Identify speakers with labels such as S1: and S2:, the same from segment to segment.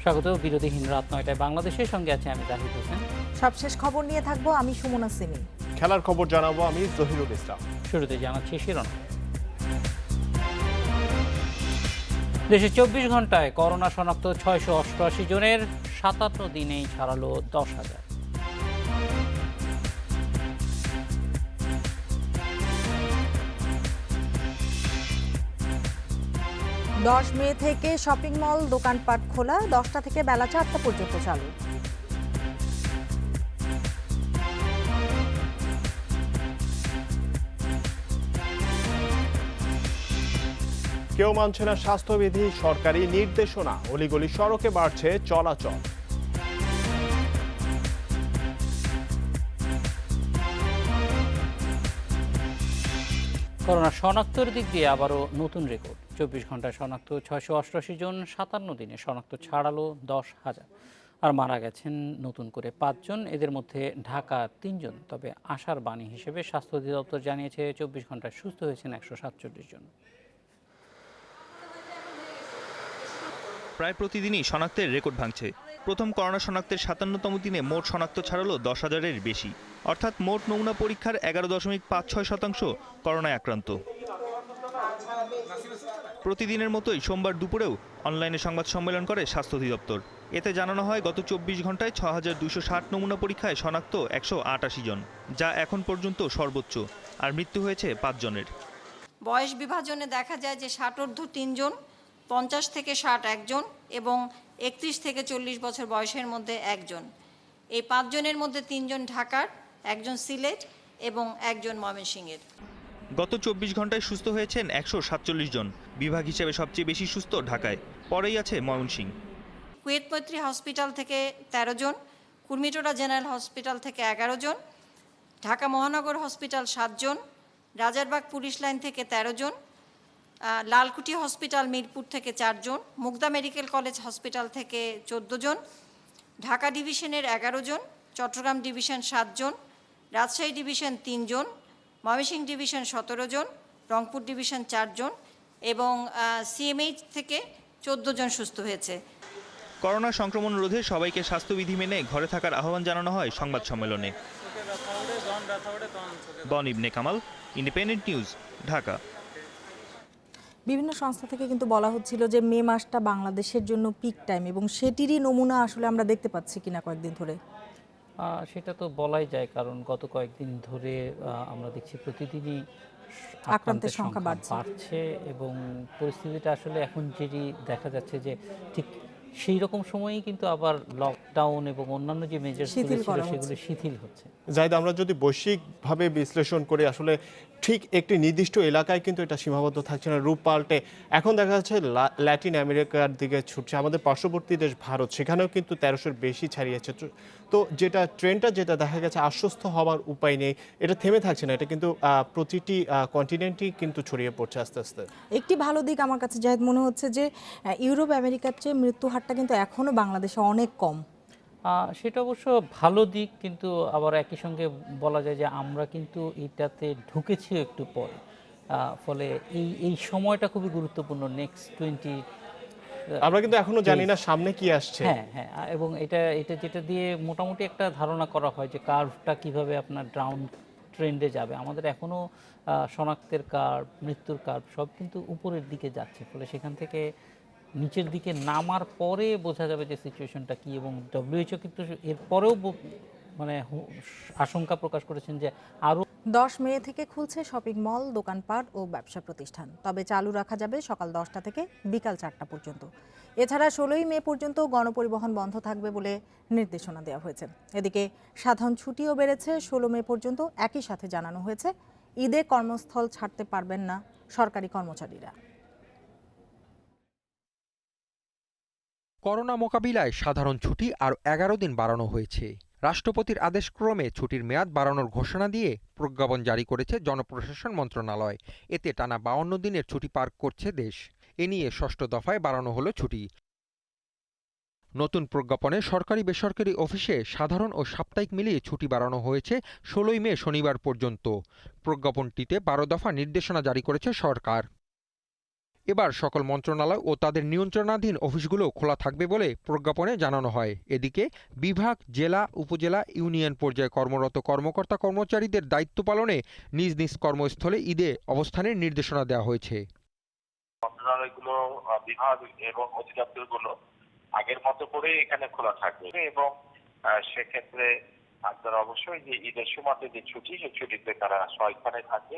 S1: স্বাগত। বিরতিহীন রাত 9টায় বাংলাদেশের সঙ্গে আছে আমি জাহিদ হোসেন।
S2: সবশেষ খবর নিয়ে থাকবো আমি সুমনা সিমি।
S3: খেলার খবর জানাবো আমি জহিরুল ইসলাম।
S1: শুরুতে জানাচ্ছি শিরোনাম। দেশে 24 ঘন্টায় করোনা শনাক্ত 688 জনের, 57 দিনেই ছাড়ালো 10,000।
S2: 10 মে থেকে শপিং মল দোকানপাট খোলা, 10টা থেকে বেলা 4টা পর্যন্ত চালু।
S3: কেউ মানছে না স্বাস্থ্যবিধি, সরকারি নির্দেশনা, অলিগলি সড়কে বাড়ছে চলাচল।
S1: করোনা শনাক্তর দিক দিয়ে আবারও নতুন রেকর্ড। 24 ঘন্টায় শনাক্ত 688 জন, 57 দিনে শনাক্ত ছাড়ালো 10,000। আর মারা গেছেন নতুন করে 5 জন, এদের মধ্যে ঢাকা 3 জন। তবে আশার বাণী হিসেবে স্বাস্থ্য অধিদপ্তর জানিয়েছে 24 ঘন্টায় সুস্থ হয়েছেন 147 জন।
S4: প্রায় প্রতিদিনই শনাক্তের রেকর্ড ভাঙছে। প্রথম করোনা শনাক্তের 57তম দিনে মোট শনাক্ত ছাড়ালো 10,000-এর বেশি, অর্থাৎ মোট নমুনা পরীক্ষার 11.56% করোনায় আক্রান্ত। প্রতিদিনের মতোই সোমবার দুপুরেও অনলাইনে সংবাদ সম্মেলন করে স্বাস্থ্য অধিদপ্তর। এতে জানানো হয় গত 24 ঘন্টায় 6,260 নমুনা পরীক্ষায় শনাক্ত 188 জন, যা এখন পর্যন্ত সর্বোচ্চ। আর মৃত্যু হয়েছে 5 জনের।
S5: বয়স বিভাজনে দেখা যায় যে 60 3 জন, 50 থেকে 60 একজন এবং 31 থেকে 40 বছর বয়সের মধ্যে একজন। এই 5 জনের মধ্যে 3 জন ঢাকার, একজন সিলেট এবং একজন ময়মনসিংহের।
S4: গত 24 ঘন্টায় সুস্থ হয়েছেন 147 জন। বিভাগ হিসেবে সবচেয়ে বেশি সুস্থ ঢাকায়, পরেই আছে ময়মনসিংহ।
S5: কুয়েত মৈত্রী হসপিটাল থেকে 13 জন, কুর্মিটোলা জেনারেল হসপিটাল থেকে 11 জন, ঢাকা মহানগর হসপিটাল 7 জন, রাজারবাগ পুলিশ লাইন থেকে 13 জন, লালকুটি হসপিটাল মিরপুর থেকে 4 জন, মুগদা মেডিকেল কলেজ হসপিটাল থেকে 14 জন, ঢাকা ডিভিশনের 11 জন, চট্টগ্রাম ডিভিশন 7 জন, রাজশাহী ডিভিশন 3 জন, ময়মনসিংহ ডিভিশন 17 জন, রংপুর ডিভিশন 4 জন এবং সিএমএইচ থেকে 14 জন সুস্থ হয়েছে।
S4: করোনা সংক্রমণ রোধে সবাইকে স্বাস্থ্যবিধি মেনে ঘরে থাকার আহ্বান জানানো হয় সংবাদ সম্মেলনে। বন ইবনে কামাল, ইন্ডিপেন্ডেন্ট নিউজ, ঢাকা।
S2: বিভিন্ন সংস্থা থেকে কিন্তু বলা হচ্ছিল যে মে মাসটা বাংলাদেশের জন্য পিক টাইম, এবং সেটিরই নমুনা আসলে আমরা দেখতে পাচ্ছি কিনা কয়েকদিন ধরে।
S1: সেটা তো বলাই যায়, কারণ গত কয়েকদিন ধরে আমরা দেখছি প্রতিদিনই
S2: আক্রান্তের সংখ্যা
S1: বাড়ছে এবং পরিস্থিতিটা আসলে এখন যেটি দেখা যাচ্ছে যে ঠিক সেই রকম সময়ই কিন্তু আবার লকডাউন এবং অন্যান্য যে মেজার্সগুলো ছিল সেগুলো শিথিল হচ্ছে।
S3: জাহিদ, আমরা যদি বৈশ্বিকভাবে বিশ্লেষণ করি, আসলে ঠিক একটি নির্দিষ্ট এলাকায় কিন্তু এটা সীমাবদ্ধ থাকছে না, রূপ পাল্টে এখন দেখা যাচ্ছে ল্যাটিন আমেরিকার দিকে ছুটছে। আমাদের পার্শ্ববর্তী দেশ ভারত, সেখানেও কিন্তু 1300-এর বেশি ছাড়িয়েছে। তো যেটা ট্রেন্ডটা যেটা দেখা গেছে, আশ্বস্ত হওয়ার উপায় নেই, এটা থেমে থাকছে না, এটা কিন্তু প্রতিটি কন্টিনেন্টই কিন্তু ছড়িয়ে পড়ছে আস্তে আস্তে।
S2: একটি ভালো দিক আমার কাছে জাহিদ মনে হচ্ছে যে ইউরোপ আমেরিকার চেয়ে মৃত্যু হারটা কিন্তু এখনো বাংলাদেশে অনেক কম।
S1: সেটা অবশ্য ভালো দিক, কিন্তু আবার একই সঙ্গে বলা যায় যে আমরা কিন্তু এটাতে ঢুকেছি একটু পরে, ফলে এই সময়টা খুবই গুরুত্বপূর্ণ। নেক্সট 20
S3: আমরা কিন্তু এখনো জানি না সামনে কি আসছে।
S1: হ্যাঁ, এবং এটা যেটা দিয়ে মোটামুটি একটা ধারণা করা হয় যে কার্ভটা কিভাবে আপনার ডাউন ট্রেন্ডে যাবে। আমাদের এখনো শনাক্তের কার্ভ, মৃত্যুর কার্ভ সব কিন্তু উপরের দিকে যাচ্ছে, ফলে সেখান থেকে নিচের দিকে নামার পরে বোঝা যাবে যে সিচুয়েশনটা কি। এবং WHO কিন্তু এরপরেও মানে আশঙ্কা প্রকাশ করেছেন যে আরও
S2: 10 মে থেকে খুলছে শপিং মল, দোকানপাট ও ব্যবসা প্রতিষ্ঠান, তবে চালু রাখা যাবে সকাল 10টা থেকে বিকাল 4টা পর্যন্ত। এছাড়া 16ই মে পর্যন্ত গণপরিবহন বন্ধ থাকবে বলে নির্দেশনা দেওয়া হয়েছে। এদিকে সাধারণ ছুটিও বেড়েছে 16 মে পর্যন্ত। একই সাথে জানানো হয়েছে ঈদে কর্মস্থল ছাড়তে পারবেন না সরকারি কর্মচারীরা।
S6: করোনা মোকাবিলায় সাধারণ ছুটি আর 11 দিন বাড়ানো হয়েছে। রাষ্ট্রপতির আদেশক্রমে ছুটির মেয়াদ বাড়ানোর ঘোষণা দিয়ে প্রজ্ঞাপন জারি করেছে জনপ্রশাসন মন্ত্রণালয়। এতে টানা 52 দিনের ছুটি পার করছে দেশ। এ নিয়ে 6ষ্ঠ দফায় বাড়ানো হলো ছুটি। নতুন প্রজ্ঞাপনে সরকারি বেসরকারি অফিসে সাধারণ ও সাপ্তাহিক মিলিয়ে ছুটি বাড়ানো হয়েছে 16ই মে শনিবার পর্যন্ত। প্রজ্ঞাপনটিতে 12 দফা নির্দেশনা জারি করেছে সরকার। এবার সকল মন্ত্রণালয় ও তাদের নিয়ন্ত্রণাধীন অফিসগুলো খোলা থাকবে বলে প্রজ্ঞাপনে জানানো হয়। এদিকে বিভাগ, জেলা, উপজেলা, ইউনিয়ন পর্যায়ে কর্মরত কর্মকর্তা কর্মচারীদের দায়িত্ব পালনে নিজ নিজ কর্মস্থলে ঈদে অবস্থানের নির্দেশনা দেওয়া হয়েছে।
S7: মন্ত্রণালয়গুলো, বিভাগ এবং অধিদপ্তরগুলো আগের মতো করে এখানে খোলা থাকবে এবং সেক্ষেত্রে আপনারা অবশ্যই যে ঈদের সময়তে যে ছুটি, সেই ছুটিতে তারা সস্থানে থাকবে,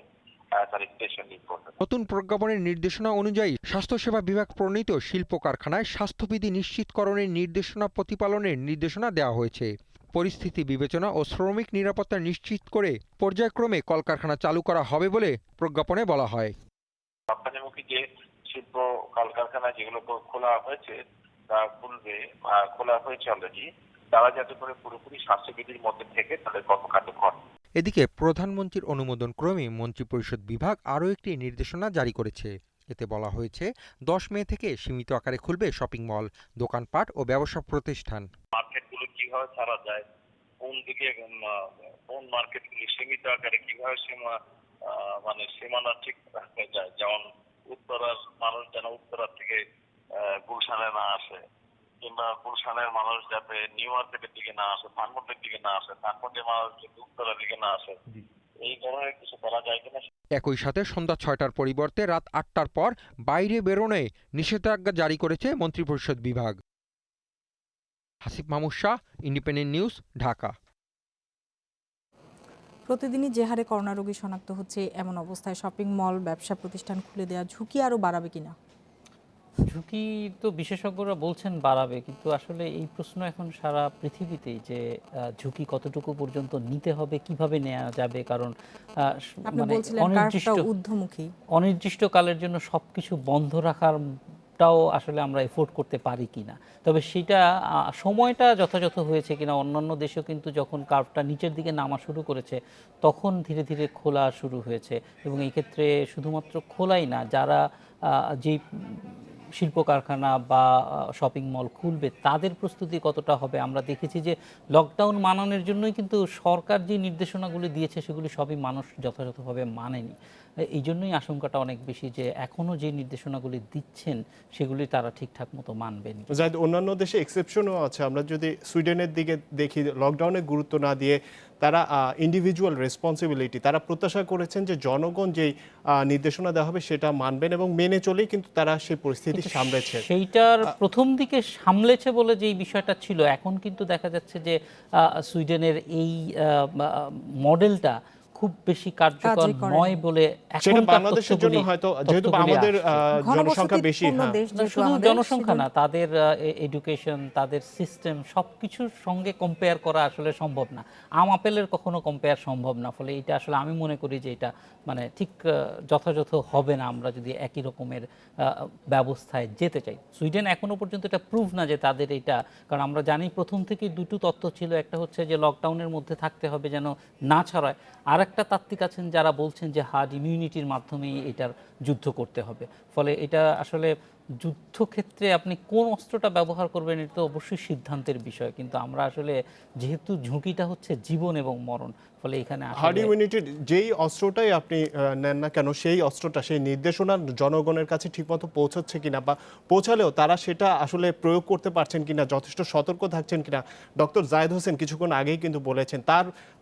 S7: তার স্টেশন নিয়ে করবে।
S6: নতুন প্রজ্ঞাপনের নির্দেশনা অনুযায়ী স্বাস্থ্যসেবা বিভাগ প্রণীত শিল্প কারখানায় স্বাস্থ্যবিধি নিশ্চিতকরণের নির্দেশনা প্রতিপালনের নির্দেশনা দেওয়া হয়েছে। পরিস্থিতি বিবেচনা ও শ্রমিক নিরাপত্তা নিশ্চিত করে পর্যায়ক্রমে কলকারখানা চালু করা হবে বলে প্রজ্ঞাপনে বলা হয়।
S7: রপ্তানিমুখী যে শিল্প কলকারখানা যেগুলো খোলা হয়েছে তা খুলবে, খোলা হয়েছে অলরেডি, তারা যাতে করে পুরোপুরি স্বাস্থ্যবিধির মধ্যে থেকে তাদের কর্মকাণ্ড করে।
S6: এদিকে প্রধানমন্ত্রীর অনুমোদন ক্রমে মন্ত্রিপরিষদ বিভাগ আরও একটি নির্দেশনা জারি করেছে। এতে বলা হয়েছে 10 মে থেকে সীমিত আকারে খুলবে শপিং মল, দোকানপাট ও ব্যবসা প্রতিষ্ঠান।
S7: মার্কেটগুলো কিভাবে ছাড়া যায়, কোন দিকে কোন মার্কেটগুলি সীমিত আকারে কিভাবে সীমানা ঠিক রাখা যায়, যেমন উত্তরার মানুষ যেন উত্তরা থেকে গুলশানে না আসে, কিংবা গুলশানের মানুষ যাতে নিউ মার্কেটের দিকে না আসে, ধানমন্ডির দিকে না আসে, ধানমন্ডির মানুষ যাতে উত্তরার দিকে না আসে, এই ধরনের কিছু করা যায় কিনা।
S6: একই সাথে সন্ধ্যা 6টার পরিবর্তে রাত 8টার পর বাইরে বেরোনে নিষেধাজ্ঞা জারি করেছে মন্ত্রিপরিষদ বিভাগ। Hasib Mahmud Shah, independent news, Dhaka.
S2: প্রতিদিনই যে হারে করোনা রোগী শনাক্ত হচ্ছে, এমন অবস্থায় শপিং মল, ব্যবসা প্রতিষ্ঠান খুলে দেওয়া ঝুঁকি আরও বাড়াবে কিনা?
S1: ঝুঁকি তো বিশেষজ্ঞরা বলছেন বাড়াবে, কিন্তু আসলে এই প্রশ্ন এখন সারা পৃথিবীতেই যে ঝুঁকি কতটুকু পর্যন্ত নিতে হবে, কিভাবে নেওয়া যাবে, কারণ
S2: আপনি বলছিলেন কার্ভটা ঊর্ধ্বমুখী,
S1: অনির্দিষ্টকালের জন্য সবকিছু বন্ধ রাখারটাও আসলে আমরা এফোর্ড করতে পারি কিনা। তবে সেটা সময়টা যথাযথ হয়েছে কিনা, অন্যান্য দেশেও কিন্তু যখন কার্ভটা নিচের দিকে নামা শুরু করেছে তখন ধীরে ধীরে খোলা শুরু হয়েছে। এবং এই ক্ষেত্রে শুধুমাত্র খোলাই না, যারা যেই শিল্প কারখানা বা শপিং মল খুলবে তাদের প্রস্তুতি কতটা হবে। আমরা দেখেছি যে লকডাউন মানানোর জন্যই কিন্তু সরকার যে নির্দেশনাগুলি দিয়েছে সেগুলি সবই মানুষ যথাযথভাবে মানেনি। এই জন্যই আশঙ্কাটা অনেক বেশি যে এখনও যে নির্দেশনাগুলি দিচ্ছেন সেগুলি তারা ঠিকঠাক মতো মানবেন।
S3: যাই অন্যান্য দেশে এক্সেপশনও আছে। আমরা যদি সুইডেনের দিকে দেখি, লকডাউনে গুরুত্ব না দিয়ে তারা ইন্ডিভিজুয়াল রেসপন্সিবিলিটি, তারা প্রত্যাশা করেছেন যে জনগণ যেই নির্দেশনা দেওয়া হবে সেটা মানবেন এবং মেনে চলেই কিন্তু তারা সেই পরিস্থিতি সামলেছে।
S1: সেইটার প্রথম দিকে সামলেছে বলে যেই বিষয়টা ছিল, এখন কিন্তু দেখা যাচ্ছে যে সুইডেনের এই মডেলটা খুব বেশি কার্যকর নয় বলে
S3: সেটা বাংলাদেশের জন্য হয়তো, যেহেতু আমাদের জনসংখ্যা বেশি,
S1: শুধু জনসংখ্যা না, তাদের এডুকেশন, তাদের সিস্টেম সবকিছুর সঙ্গে কম্পেয়ার করা আসলে সম্ভব না। আম আপেলের কখনো কম্পেয়ার সম্ভব না। ফলে এটা আসলে আমি মনে করি যে এটা মানে ঠিক যথাযথ হবে না আমরা যদি একই রকমের ব্যবস্থায় যেতে চাই। সুইডেন এখনো পর্যন্ত এটা প্রুভ না যে তাদের এটা, কারণ আমরা জানি প্রথম থেকে দুটো তত্ত্ব ছিল, একটা হচ্ছে যে লকডাউনের মধ্যে থাকতে হবে যেন না ছড়ায়, আর একটা তাত্ত্বিক আছেন যারা বলছেন যে হার্ড ইমিউনিটির মাধ্যমেই এটার যুদ্ধ করতে হবে। ফলে এটা আসলে যুদ্ধক্ষেত্রে আপনি কোন অস্ত্রটা ব্যবহার করবেন এটা তো অবশ্যই সিদ্ধান্তের বিষয়, কিন্তু আমরা আসলে যেহেতু ঝুঁকিটা হচ্ছে জীবন এবং মরণ, ফলে এখানে
S3: হার্ড ইমিউনিটির যেই অস্ত্রটাই আপনি নেন না কেন, সেই অস্ত্রটা, সেই নির্দেশনা জনগণের কাছে ঠিকমতো পৌঁছাচ্ছে কিনা, বা পৌঁছালেও তারা সেটা আসলে প্রয়োগ করতে পারছেন কিনা, যথেষ্ট সতর্ক থাকছেন কিনা। ডক্টর জায়েদ হোসেন কিছুক্ষণ আগেই কিন্তু বলেছেন,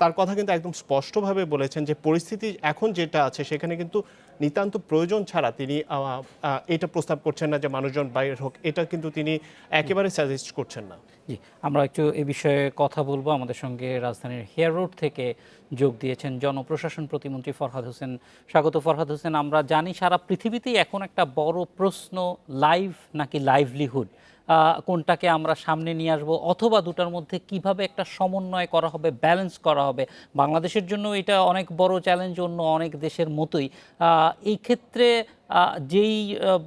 S3: তার কথা কিন্তু একদম স্পষ্টভাবে বলেছেন যে পরিস্থিতি এখন যেটা আছে সেখানে কিন্তু নিতান্ত প্রয়োজন ছাড়া তিনি এটা প্রস্তাব করছেন না যে মানুষজন বাইরে হোক, এটা কিন্তু তিনি একেবারে সাজেস্ট করছেন না।
S1: জি, আমরা একটু এ বিষয়ে কথা বলবো। আমাদের সঙ্গে রাজধানীর হেয়ার রোড থেকে যোগ দিয়েছেন জনপ্রশাসন প্রতিমন্ত্রী ফরহাদ হোসেন। স্বাগত ফরহাদ হোসেন। আমরা জানি সারা পৃথিবীতেই এখন একটা বড় প্রশ্ন, লাইভ নাকি লাইভলিহুড, কোনটাকে আমরা সামনে নিয়ে আসবো, অথবা দুটার মধ্যে কিভাবে একটা সমন্বয় করা হবে, ব্যালেন্স করা হবে। বাংলাদেশের জন্য এটা অনেক বড় চ্যালেঞ্জ, অন্য অনেক দেশের মতোই। এই ক্ষেত্রে যেই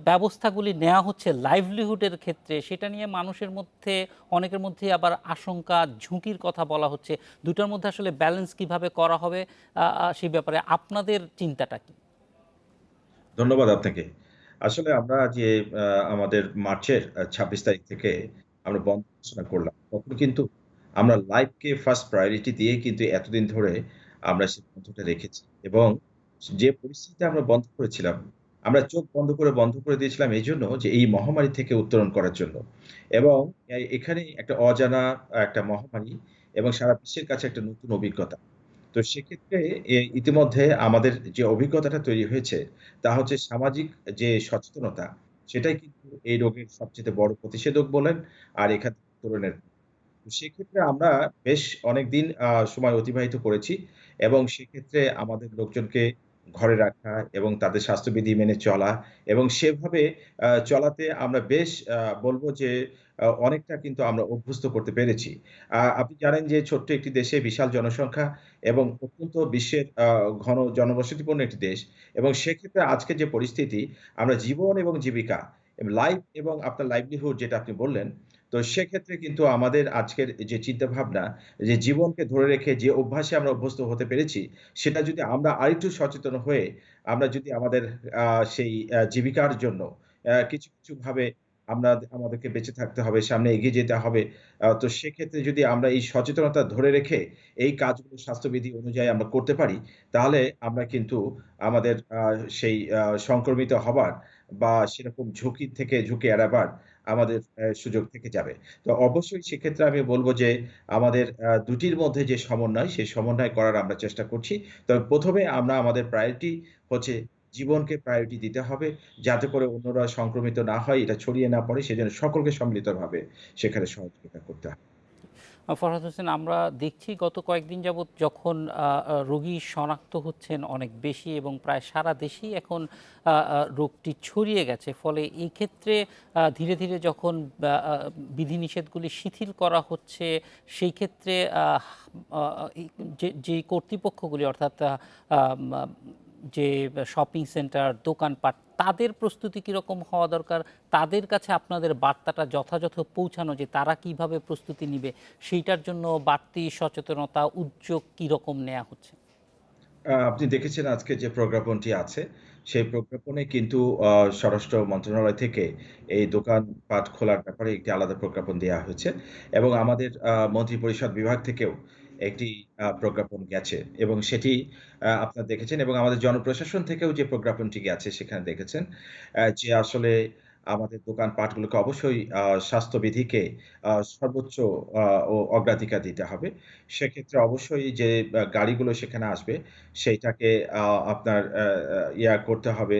S1: ব্যবস্থাগুলি নেওয়া হচ্ছে লাইভলিহুডের ক্ষেত্রে, সেটা নিয়ে মানুষের মধ্যে, অনেকের মধ্যে আবার আশঙ্কা, ঝুঁকির কথা বলা হচ্ছে। দুটার মধ্যে আসলে ব্যালেন্স কিভাবে করা হবে সেই ব্যাপারে আপনাদের চিন্তাটা কি?
S8: ধন্যবাদ আপনাকে। আসলে আমরা যে আমাদের মার্চের ২৬ তারিখ থেকে আমরা বন্ধ ঘোষণা করলাম, তখন কিন্তু আমরা লাইফকে ফার্স্ট প্রায়োরিটি দিয়ে কিন্তু এতদিন ধরে আমরা সেই বন্ধটা রেখেছি এবং যে পরিস্থিতিতে আমরা বন্ধ করেছিলাম, আমরা চোখ বন্ধ করে দিয়েছিলাম এইজন্য যে এই মহামারী থেকে উত্তরণ করার জন্য। এবং এখানে একটা অজানা একটা মহামারী এবং সারা বিশ্বের কাছে একটা নতুন অভিজ্ঞতা। তো সেক্ষেত্রে ইতিমধ্যে আমাদের যে অভিজ্ঞতাটা তৈরি হয়েছে তা হচ্ছে সামাজিক যে সচেতনতা সেটাই কিন্তু এই রোগের সবচেয়ে বড় প্রতিষেধক বলেন আর এখান থেকে উত্তরণের। তো সেক্ষেত্রে আমরা বেশ অনেকদিন সময় অতিবাহিত করেছি এবং সেক্ষেত্রে আমাদের লোকজনকে ঘরে রাখা এবং তাদের স্বাস্থ্যবিধি মেনে চলা এবং সেভাবে চলাতে আমরা বেশ বলব যে অনেকটা কিন্তু আমরা অভ্যস্ত করতে পেরেছি। আপনি জানেন যে ছোট্ট একটি দেশে বিশাল জনসংখ্যা এবং অত্যন্ত বিশ্বের ঘন জনবসতিপূর্ণ একটি দেশ এবং সেক্ষেত্রে আজকের যে পরিস্থিতি আমরা জীবন এবং জীবিকা লাইফ এবং আপনার লাইভলিহুড যেটা আপনি বললেন তো সেক্ষেত্রে কিন্তু আমাদের আজকের যে চিন্তাভাবনা যে জীবনকে ধরে রেখে যে অভ্যাসে আমরা অভ্যস্ত হতে পেরেছি, সেটা যদি আমরা আরেকটু সচেতন হয়ে আমরা যদি আমাদের সেই জীবিকার জন্য কিছু ভাবে আমাদেরকে বেঁচে থাকতে হবে, সামনে এগিয়ে যেতে হবে। তো সেক্ষেত্রে যদি আমরা এই সচেতনতা ধরে রেখে এই কাজগুলো স্বাস্থ্যবিধি অনুযায়ী আমরা করতে পারি, তাহলে আমরা কিন্তু আমাদের সেই সংক্রমিত হবার বা সেরকম ঝুঁকি এড়াবার আমাদের সুযোগ থেকে যাবে। তো অবশ্যই সেক্ষেত্রে আমি বলব যে আমাদের দুটির মধ্যে যে সমন্বয়, সেই সমন্বয় করার আমরা চেষ্টা করছি। তবে ১ম এ আমরা আমাদের প্রায়োরিটি হচ্ছে জীবনকে প্রায়োরিটি দিতে হবে। যাতে করে অন্যরা সংক্রমিত না হয়, এটা ছড়িয়ে না পড়ে সেজন্য সকলকে সম্মিলিতভাবে সেখানে সহযোগিতা করতে হবে।
S1: ফরহাদ হোসেন, আমরা দেখছি গত কয়েকদিন যাবৎ যখন রোগী শনাক্ত হচ্ছেন অনেক বেশি এবং প্রায় সারা দেশেই এখন রোগটি ছড়িয়ে গেছে, ফলে এই ক্ষেত্রে ধীরে ধীরে যখন বিধিনিষেধগুলি শিথিল করা হচ্ছে সেই ক্ষেত্রে যে কর্তৃপক্ষগুলি অর্থাৎ যে শপিং সেন্টার, দোকানপাট, তাদের প্রস্তুতি কীরকম হওয়া দরকার, তাদের কাছে আপনাদের বার্তাটা যথাযথ পৌঁছানো যে তারা কিভাবে প্রস্তুতি নিবে সেইটার জন্য বাড়তি সচেতনতা, উদ্যোগ কীরকম নেওয়া হচ্ছে?
S8: আপনি দেখেছেন আজকে যে প্রজ্ঞাপনটি আছে, সেই প্রজ্ঞাপনে কিন্তু স্বরাষ্ট্র মন্ত্রণালয় থেকে এই দোকানপাট খোলার ব্যাপারে একটি আলাদা প্রজ্ঞাপন দেয়া হয়েছে এবং আমাদের মন্ত্রিপরিষদ বিভাগ থেকেও একটি প্রজ্ঞাপন গেছে এবং সেটি আপনারা দেখেছেন এবং আমাদের জনপ্রশাসন থেকেও যে প্রজ্ঞাপনটি গেছে সেখানে দেখেছেন যে আসলে আমাদের দোকানপাটগুলোকে অবশ্যই স্বাস্থ্যবিধিকে সর্বোচ্চ আ ও অগ্রাধিকার দিতে হবে। সেক্ষেত্রে অবশ্যই যে গাড়িগুলো সেখানে আসবে সেইটাকে আ আপনার করতে হবে,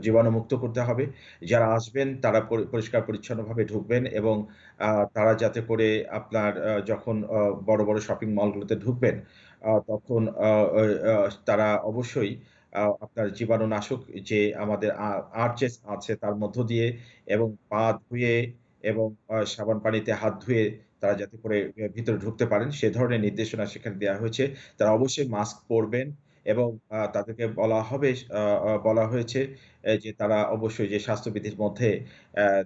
S8: জীবাণুমুক্ত করতে হবে। যারা আসবেন তারা পরিষ্কার-পরিচ্ছন্নভাবে ঢুকবেন এবং তারা যাতে করে আপনার যখন বড় শপিং মলগুলোতে ঢুকবেন, তখন আ ওই তারা অবশ্যই আপনার জীবাণুনাশক যে আমাদের আর্চেস আছে তার মধ্য দিয়ে এবং পা ধুয়ে এবং সাবান পানিতে হাত ধুয়ে তারা যাতে করে ভিতরে ঢুকতে পারেন সে ধরনের নির্দেশনা সেখানে দেয়া হয়েছে। তারা অবশ্যই মাস্ক পরবেন এবং তাদেরকে বলা হয়েছে যে তারা অবশ্যই যে স্বাস্থ্যবিধির মধ্যে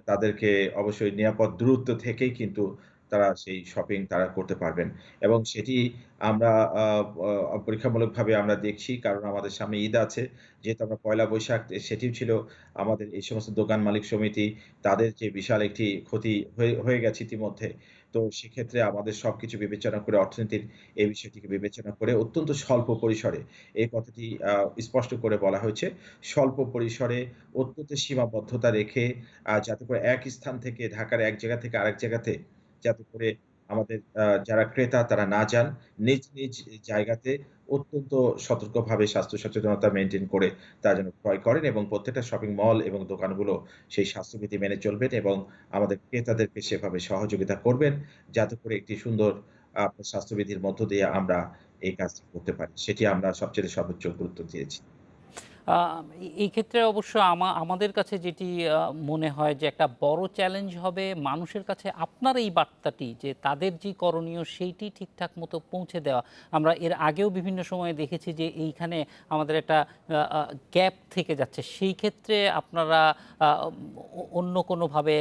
S8: তাদেরকে অবশ্যই নিরাপদ দূরত্ব থেকেই কিন্তু তারা সেই শপিং তারা করতে পারবেন। এবং সেটি আমরা আ পরীক্ষামূলকভাবে আমরা দেখছি। কারণ আমাদের সামনে ঈদ আছে। যেহেতু আমরা পয়লা বৈশাখ সেটিও ছিল আমাদের এই সমস্ত দোকান মালিক সমিতি তাদের যে বিশাল একটি ক্ষতি হয়ে গেছে ইতিমধ্যে। তো সেক্ষেত্রে আমাদের সবকিছু বিবেচনা করে অর্থনীতির এই বিষয়টিকে বিবেচনা করে অত্যন্ত স্বল্প পরিসরে এই কথাটি স্পষ্ট করে বলা হয়েছে। স্বল্প পরিসরে অত্যন্ত সীমাবদ্ধতা রেখে যাতে করে এক স্থান থেকে ঢাকার এক জায়গা থেকে আরেক জায়গাতে যাতে করে আমাদের যারা ক্রেতা তারা না যান। নিজ জায়গাতে অত্যন্ত সতর্কভাবে স্বাস্থ্য সচেতনতা মেইনটেইন করে তারা যেন ক্রয় করেন এবং প্রত্যেকটা শপিং মল এবং দোকানগুলো সেই স্বাস্থ্যবিধি মেনে চলবেন এবং আমাদের ক্রেতাদেরকে সেভাবে সহযোগিতা করবেন। যাতে করে একটি সুন্দর স্বাস্থ্যবিধির মধ্য দিয়ে আমরা এই কাজটি করতে পারি। সেটি আমরা সবচেয়ে সর্বোচ্চ গুরুত্ব দিয়েছি।
S1: আ এই ক্ষেত্রে অবশ্য আমাদের কাছে যেটি মনে হয় যে একটা বড় চ্যালেঞ্জ হবে মানুষের কাছে আপনার এই বার্তাটি যে তাদের যে করণীয় সেইটি ঠিকঠাক মতো পৌঁছে দেওয়া। আমরা এর আগেও বিভিন্ন সময়ে দেখেছি যে এইখানে আমাদের একটা গ্যাপ থেকে যাচ্ছে। সেই ক্ষেত্রে আপনারা অন্য কোনোভাবে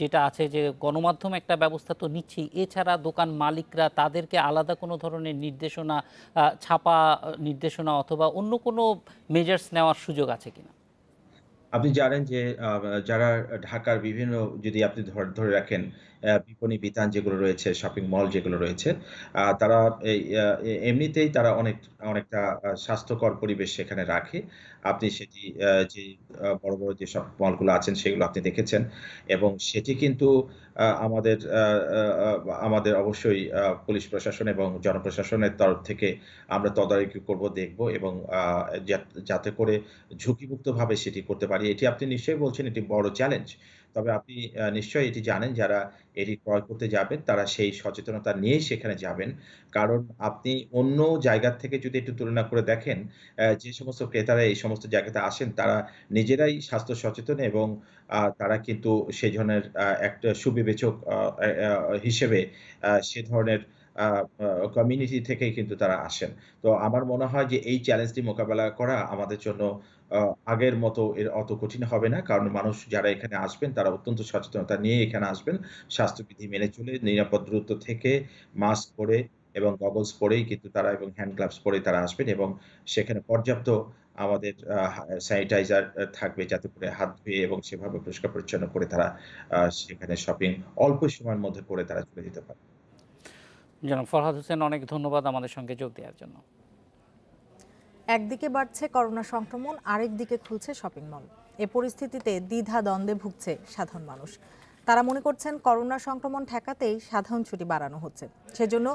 S1: যেটা আছে যে গণমাধ্যম একটা ব্যবস্থা তো নিচ্ছেই, এছাড়া দোকান মালিকরা তাদেরকে আলাদা কোনো ধরনের নির্দেশনা, ছাপা নির্দেশনা অথবা অন্য কোনো মেজার্স নেওয়ার সুযোগ আছে কিনা?
S8: আপনি জানেন যে যারা ঢাকার বিভিন্ন যদি আপনি ধরে রাখেন বিপণী বিতান যেগুলো রয়েছে, শপিং মল যেগুলো রয়েছে, তারা এই এমনিতেই তারা অনেকটা স্বাস্থ্যকর পরিবেশ সেখানে রাখে। আপনি সেটি যে বড়, বড় যেসব মলগুলো আছেন সেগুলো আপনি দেখেছেন এবং সেটি কিন্তু আমাদের আমাদের অবশ্যই পুলিশ প্রশাসন এবং জনপ্রশাসনের তরফ থেকে আমরা তদারকি করব, দেখব এবং যাতে করে ঝুঁকিমুক্তভাবে সেটি করতে পারি। এটি আপনি নিশ্চয়ই বলছেন এটি বড় চ্যালেঞ্জ। তবে আপনি নিশ্চয়ই এটি জানেন যারা এটি ক্রয় করতে যাবেন তারা সেই সচেতনতা নিয়েই সেখানে যাবেন। কারণ আপনি অন্য জায়গা থেকে যদি একটু তুলনা করে দেখেন, যে সমস্ত ক্রেতারা এই সমস্ত জায়গাতে আসেন তারা নিজেরাই স্বাস্থ্য সচেতন এবং তারা কিন্তু সে ধরনের একটা সুবিবেচক হিসেবে সে ধরনের আ আ কমিউনিটি থেকেই কিন্তু তারা আসেন। তো আমার মনে হয় যে এই চ্যালেঞ্জটি মোকাবেলা করা আমাদের জন্য আ আগের মতো অত কঠিন হবে না। কারণ মানুষ যারা এখানে আসবেন তারা অত্যন্ত সচেতনতা নিয়ে এখানে আসবেন। স্বাস্থ্যবিধি মেনে চলে নিরাপদ দূরত্ব থেকে মাস্ক পরে এবং গগলস পরেই কিন্তু তারা এবং হ্যান্ড গ্লাভস পরেই তারা আসবেন এবং সেখানে পর্যাপ্ত আমাদের স্যানিটাইজার থাকবে যাতে করে হাত ধুয়ে এবং সেভাবে পরিষ্কার-পরিচ্ছন্ন করে তারা সেখানে শপিং অল্প সময়ের মধ্যে করে তারা চলে যেতে পারে।
S1: জনাব ফরহাদ হোসেন, অনেক ধন্যবাদ আমাদের সঙ্গে যোগ দেওয়ার জন্য।
S2: একদিকে বাড়ছে করোনা সংক্রমণ, আরেকদিকে খুলছে শপিং মল। এ পরিস্থিতিতে দ্বিধা দ্বন্দ্বে ভুগছে সাধারণ মানুষ। তারা মনে করছেন করোনা সংক্রমণ ঠেকাতেই সাধারণ ছুটি বাড়ানো হচ্ছে। সেজন্য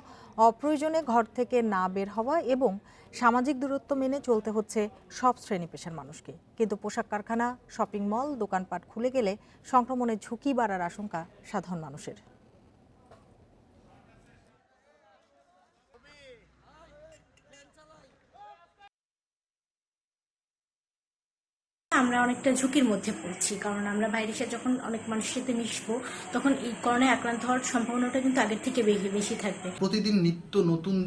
S2: অপ্রয়োজনে ঘর থেকে না বের হওয়া এবং সামাজিক দূরত্ব মেনে চলতে হচ্ছে সব শ্রেণী পেশার মানুষকে। কিন্তু পোশাক কারখানা, শপিং মল, দোকানপাট খুলে গেলে সংক্রমণের ঝুঁকি বাড়ার আশঙ্কা সাধারণ মানুষের।
S9: আমরা অনেকটা ঝুঁকির মধ্যে পড়ছি, কারণ আমরা বাইরের সাথে যখন অনেক মানুষের সাথে মিশবো তখন এই করোনায় আক্রান্ত হওয়ার সম্ভাবনাটা কিন্তু আগের থেকে বেশি থাকবে।
S10: প্রতিদিন নিত্য নতুন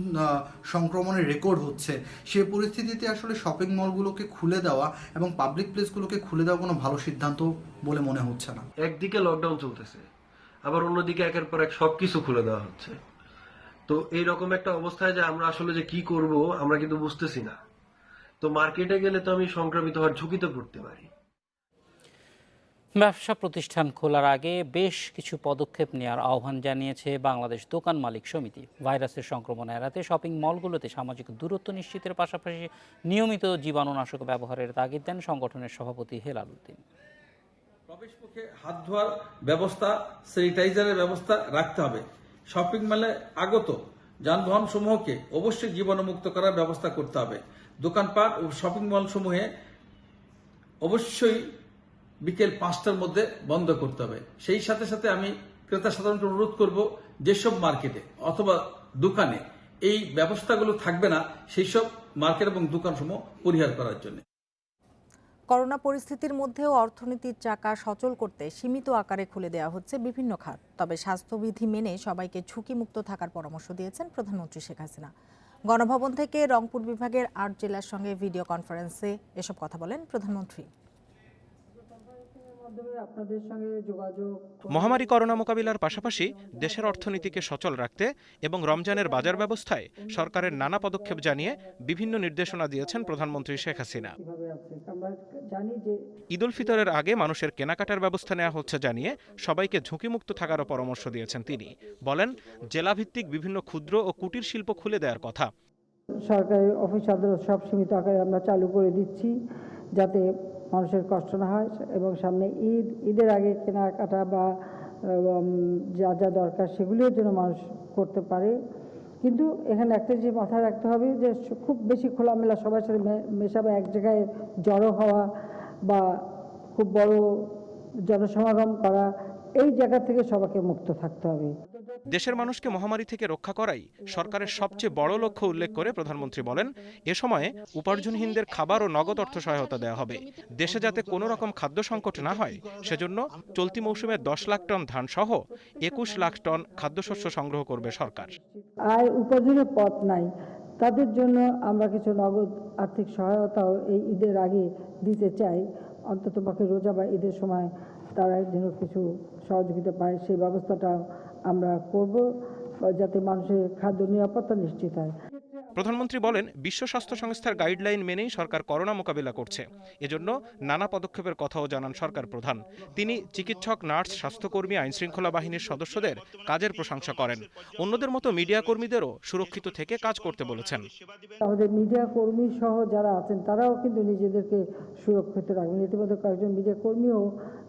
S10: সংক্রমণের রেকর্ড হচ্ছে, সে পরিস্থিতিতে আসলে শপিং মলগুলোকে খুলে দেওয়া এবং পাবলিক প্লেসগুলোকে খুলে দেওয়া কোনো ভালো সিদ্ধান্ত বলে মনে হচ্ছে না।
S11: একদিকে লকডাউন চলতেছে, আবার অন্যদিকে একের পর এক সবকিছু খুলে দেওয়া হচ্ছে। তো এইরকম একটা অবস্থায় যে আমরা আসলে যে কি করব আমরা কিন্তু বুঝতেছি না। তো মার্কেটে গেলে তো আমি সংক্রমিত হওয়ার ঝুঁকিতে পড়তে পারি।
S1: ব্যবসা প্রতিষ্ঠান খোলার আগে বেশ কিছু পদক্ষেপ নেওয়ার আহ্বান জানিয়েছে বাংলাদেশ দোকান মালিক সমিতি। ভাইরাসের সংক্রমণ এড়াতে শপিং মলগুলোতে সামাজিক দূরত্ব নিশ্চিতের পাশাপাশি নিয়মিত জীবাণুনাশক ব্যবহারের তাগিদ দেন সংগঠনের সভাপতি হেলাল উদ্দিন।
S12: প্রবেশমুখে হাত ধোয়ার ব্যবস্থা, স্যানিটাইজারের ব্যবস্থা রাখতে হবে। শপিং মলে আগত যানবাহন সমূহকে অবশ্যই জীবাণুমুক্ত করার ব্যবস্থা করতে হবে। দোকানপাট ও শপিং মল সমূহে অবশ্যই বিকেল 5টার মধ্যে বন্ধ করতে হবে। সেই সাথে সাথে আমি ক্রেতা সাধারণকে অনুরোধ করব, যেসব মার্কেটে অথবা দোকানে এই ব্যবস্থাগুলো থাকবে না সেই সব মার্কেট এবং দোকানসমূহ পরিহার করার জন্য।
S2: করোনা পরিস্থিতির মধ্যেও অর্থনীতির চাকা সচল করতে সীমিত আকারে খুলে দেওয়া হচ্ছে বিভিন্ন খাত। তবে স্বাস্থ্যবিধি মেনে সবাইকে ঝুঁকিমুক্ত থাকার পরামর্শ দিয়েছেন প্রধানমন্ত্রী শেখ হাসিনা। গণভবন থেকে রংপুর বিভাগের 8 জেলার সঙ্গে ভিডিও কনফারেন্সে এসব কথা বলেন প্রধানমন্ত্রী।
S13: মহামারী করোনা মোকাবিলার পাশাপাশি দেশের অর্থনীতিকে সচল রাখতে এবং রমজানের বাজার ব্যবস্থায় সরকারের নানা পদক্ষেপ জানিয়ে বিভিন্ন নির্দেশনা দিয়েছেন প্রধানমন্ত্রী শেখ হাসিনা। ঈদ উল ফিতরের আগে মানুষের কেনাকাটার ব্যবস্থা নেওয়া হচ্ছে জানিয়ে সবাইকে ঝুঁকিমুক্ত থাকারও পরামর্শ দিয়েছেন তিনি। বলেন, জেলাভিত্তিক বিভিন্ন ক্ষুদ্র ও কুটির শিল্প খুলে দেওয়ার কথা।
S14: সরকারি অফিস আদালত সব সীমিত আকারে আমরা চালু করে দিচ্ছি যাতে মানুষের কষ্ট না হয় এবং সামনে ঈদের আগে কেনাকাটা বা যা যা দরকার সেগুলির জন্য মানুষ করতে পারে। কিন্তু এখানে একটা যে মাথায় রাখতে হবে যে খুব বেশি খোলামেলা সবার সাথে মেশা বা এক জায়গায় জড়ো হওয়া বা খুব বড় জনসমাগম করা, এই জায়গা থেকে সবাইকে মুক্ত থাকতে হবে।
S13: দেশের মানুষকে মহামারী থেকে রক্ষা করাই সরকারের সবচেয়ে বড় লক্ষ্য উল্লেখ করে প্রধানমন্ত্রী বলেন, এ সময়ে উপার্জনহীনদের খাবার ও নগদ অর্থ সহায়তা দেওয়া হবে। দেশে যাতে কোনো রকম খাদ্য সংকট না হয় সেজন্য চলতি মৌসুমে 10 লাখ টন ধান সহ 21 লাখ টন খাদ্যশস্য সংগ্রহ করবে সরকার।
S14: আয় উপার্জনের পথ নাই, তাদের জন্য আমরা কিছু নগদ আর্থিক সহায়তাও এই ঈদের আগে দিতে চাই। অন্তত পক্ষে রোজা বা ঈদের সময় তারা যেন কিছু সহযোগিতা পায়, সেই ব্যবস্থাটা আমরা করব যাতে মানুষের খাদ্য নিরাপত্তা নিশ্চিত হয়।
S13: প্রধানমন্ত্রী বলেন, বিশ্ব স্বাস্থ্য সংস্থার গাইডলাইন মেনেই সরকার করোনা মোকাবিলা করছে। এজন্য নানা পদক্ষেপের কথাও জানান সরকার প্রধান। তিনি চিকিৎসক, নার্স, স্বাস্থ্যকর্মী, আইনশৃঙ্খলা বাহিনীর সদস্যদের কাজের প্রশংসা করেন। অন্যদের মতো মিডিয়া কর্মীদেরও সুরক্ষিত থেকে কাজ করতে বলেছেন।
S14: আমাদের মিডিয়া কর্মী সহ যারা আছেন তারাও কিন্তু নিজেদেরকে সুরক্ষিত রাখবেন। ইতিমধ্যে কয়েকজন মিডিয়া কর্মীও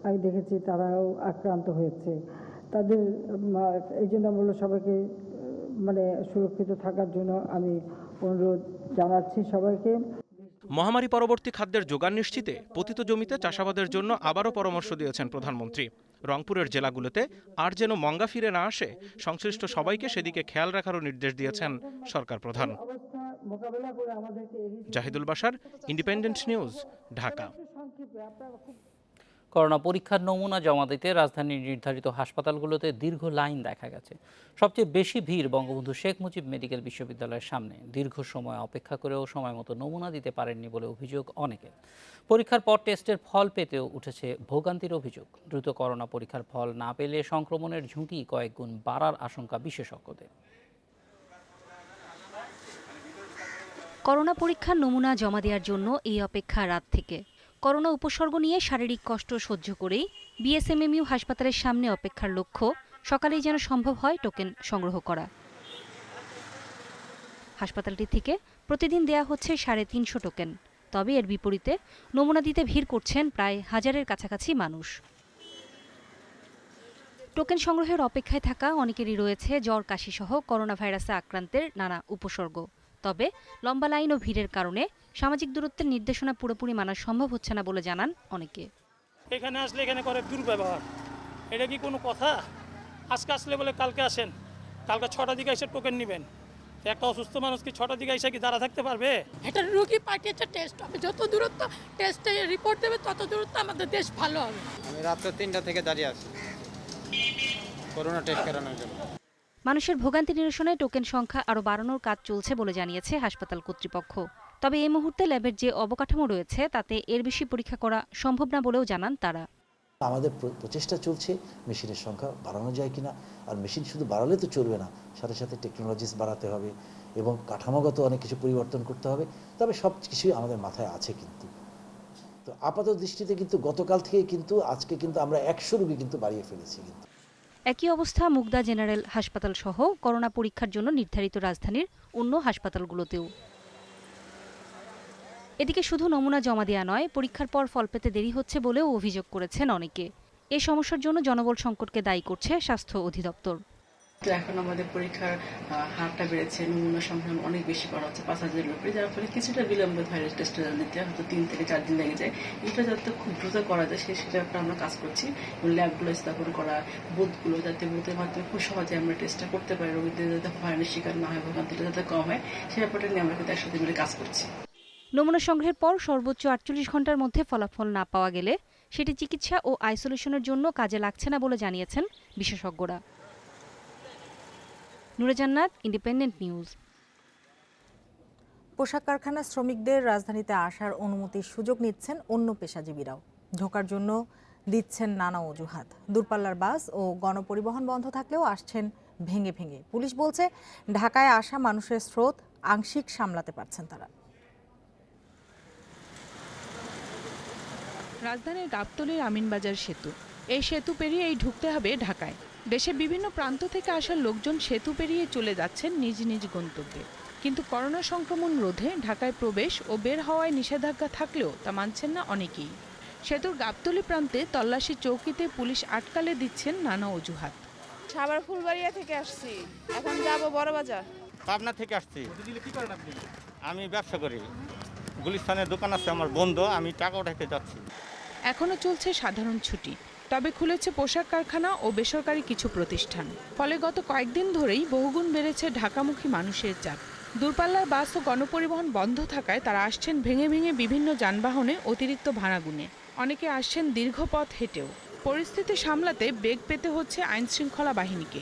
S14: আমি দেখেছি তারাও আক্রান্ত হয়েছে। তাদের এই জন্য বললো সবাইকে সুরক্ষিত থাকার জন্য আমি অনুরোধ জানাচ্ছি সবাইকে।
S13: মহামারী পরবর্তী খাদ্যের যোগান নিশ্চিতে পতিত জমিতে চাষাবাদের জন্য আবারও পরামর্শ দিয়েছেন প্রধানমন্ত্রী। রংপুরের জেলাগুলোতে আর যেন মঙ্গা ফিরে না আসে, সংশ্লিষ্ট সবাইকে সেদিকে খেয়াল রাখারও নির্দেশ দিয়েছেন সরকার প্রধান। Zahidul Bashar, independent news, Dhaka.
S1: করোনা পরীক্ষার নমুনা জমা দিতে রাজধানীর নির্ধারিত হাসপাতালগুলোতে দীর্ঘ লাইন দেখা গেছে। সবচেয়ে বেশি ভিড় বঙ্গবন্ধু শেখ মুজিব মেডিকেল বিশ্ববিদ্যালয়ের সামনে। দীর্ঘ সময় অপেক্ষা করেও সময় মতো নমুনা দিতে পারেননি বলে অভিযোগ অনেকের। পরীক্ষার পর টেস্টের ফল পেতেও উঠেছে ভোগান্তির অভিযোগ। দ্রুত করোনা পরীক্ষার ফল না পেলে সংক্রমণের ঝুঁকি কয়েক গুণ বাড়ার আশঙ্কা বিশেষজ্ঞদের।
S15: করোনা পরীক্ষার নমুনা জমা দেওয়ার জন্য এই অপেক্ষা রাত থেকে। করোনা উপসর্গ নিয়ে শারীরিক কষ্ট সহ্য করেই বিএসএমএমইউ হাসপাতালের সামনে অপেক্ষার লক্ষ্য সকালেই যেন সম্ভব হয় টোকেন সংগ্রহ করা। হাসপাতালটি থেকে প্রতিদিন দেয়া হচ্ছে 350 টোকেন। তবে এর বিপরীতে নমুনা দিতে ভিড় করছেন প্রায় 1000-এর কাছাকাছি মানুষ। টোকেন সংগ্রহের অপেক্ষায় থাকা অনেকেরই রয়েছে জ্বর, কাশি সহ করোনা ভাইরাসে আক্রান্তের নানা উপসর্গ। তবে লম্বা লাইন ও ভিড়ের কারণে সামাজিক দূরত্বের নির্দেশনা পুরোপুরি মানা সম্ভব হচ্ছে না বলে জানান অনেকে।
S16: এখানে আসলে এখানে করে দুর্ব্যবহার, এটা কি কোনো কথা? আজকে আসলে বলে কালকে আসেন, কালকে 6টার দিকে এসে টোকেন নেবেন। একটা অসুস্থ মানুষ কি 6টার দিকে এসে কি দাঁড়া থাকতে পারবে?
S17: এটা রোগী পাঠিয়েছে টেস্ট হবে, যত দূরত্ব টেস্টে রিপোর্ট দেবে তত দূরত্ব আমাদের দেশ ভালো হবে।
S18: আমি রাত্রে 3টা থেকে দাঁড়িয়ে আছি করোনা টেস্ট করানোর জন্য।
S15: মানুষের ভোগান্তি নিরসনে টোকেন সংখ্যা আরও বাড়ানোর কাজ চলছে বলে জানিয়েছে হাসপাতাল কর্তৃপক্ষ। তবে এই মুহূর্তে ল্যাবের যে অবকাঠামো রয়েছে তাতে এর বেশি পরীক্ষা করা সম্ভব না বলেও জানান তারা।
S19: আমাদের প্রচেষ্টা চলছে মেশিনের সংখ্যা বাড়ানো যায় কিনা। আর মেশিন শুধু বাড়ালে তো চলবে না, সাথে সাথে টেকনোলজিস বাড়াতে হবে এবং কাঠামোগত অনেক কিছু পরিবর্তন করতে হবে। তবে সব কিছুই আমাদের মাথায় আছে। কিন্তু তো আপাত দৃষ্টিতে কিন্তু গতকাল থেকে কিন্তু আজকে কিন্তু আমরা 100 রোগী কিন্তু বাড়িয়ে ফেলেছি। কিন্তু
S15: একই অবস্থা মুগদা জেনারেল হাসপাতাল সহ করোনা পরীক্ষার জন্য নির্ধারিত রাজধানীর অন্য হাসপাতালগুলোতেও। এদিকে শুধু নমুনা জমা দেওয়া নয়, পরীক্ষার পর ফল পেতে দেরি হচ্ছে বলেও অভিযোগ করেছেন অনেকে। এই সমস্যার জন্য জনবল সংকটকে দায়ী করছে স্বাস্থ্য অধিদপ্তর।
S20: তো এখন আমাদের পরীক্ষার হারটা বেড়েছে, নমুনা সংখ্যা অনেক বেশি করা হচ্ছে 5000-এর উপরে, যার ফলে কিছুটা বিলম্বে ভাইরাস টেস্ট দিতে হয়তো 3 থেকে 4 দিন লেগে যায়। এটা যাতে খুব দ্রুত করা যায় সেটা আমরা কাজ করছি। ল্যাবগুলো স্থাপন করা, বুথগুলো যাতে বুথের মাধ্যমে খুব সহজে আমরা টেস্টটা করতে পারি, রোগীদের যাতে ভয়ানক শিকার না হয়, ভোগান্তিটা যাতে কম হয়, সে ব্যাপারটা নিয়ে আমরা কিন্তু একসাথে মিলে কাজ করছি।
S15: নমুনা সংগ্রহের পর সর্বোচ্চ 48 ঘন্টার মধ্যে ফলাফল না পাওয়া গেলে সেটি চিকিৎসা ও আইসোলেশনের জন্য কাজে লাগছে না বলে জানিয়েছেন বিশেষজ্ঞরা। নুরে জান্নাত, ইন্ডিপেন্ডেন্ট নিউজ।
S2: পোশাক কারখানার শ্রমিকদের রাজধানীতে আসার অনুমতির সুযোগ নিচ্ছেন অন্য পেশাজীবীরাও। ঢোকার জন্য দিচ্ছেন নানা অজুহাত। দূরপাল্লার বাস ও গণপরিবহন বন্ধ থাকলেও আসছেন ভেঙে ভেঙে। পুলিশ বলছে ঢাকায় আসা মানুষের স্রোত আংশিক সামলাতে পারছেন তারা।
S21: রাজধানীর গাবতলীর আমিনবাজার সেতু, এই সেতু পেরিয়েই ঢুকতে হবে ঢাকায়। দেশের বিভিন্ন প্রান্ত থেকে আসা লোকজন সেতু পেরিয়ে চলে যাচ্ছেন নিজ নিজ গন্তব্যে। কিন্তু করোনা সংক্রমণ রোধে ঢাকায় প্রবেশ ও বের হওয়ায় নিষেধাজ্ঞা থাকলেও তা মানছেন না অনেকেই। সেতুর গাবতলী প্রান্তে তল্লাশি চৌকিতে পুলিশ আটকালে দিচ্ছেন নানা অজুহাত।
S22: সাভার ফুলবাড়িয়া থেকে আসছি, এখন যাব বড়বাজার।
S23: পাবনা থেকে আসছি। আমি ব্যবসা করি, গুলিস্তানের দোকান আছে আমার বন্ধ, আমি টাকা উঠাইতে যাচ্ছি।
S21: এখনো চলছে সাধারণ ছুটি, তবে খুলেছে পোশাক কারখানা ও বেসরকারি কিছু প্রতিষ্ঠান। ফলে গত কয়েকদিন ধরেই বহুগুণ বেড়েছে ঢাকামুখী মানুষের চাপ। দূরপাল্লার বাস ও গণপরিবহন বন্ধ থাকায় তারা আসছেন ভেঙে ভেঙে বিভিন্ন যানবাহনে অতিরিক্ত ভাড়া গুনে। অনেকে আসছেন দীর্ঘ পথ হেঁটেও। পরিস্থিতি সামলাতে বেগ পেতে হচ্ছে আইনশৃঙ্খলা বাহিনীকে।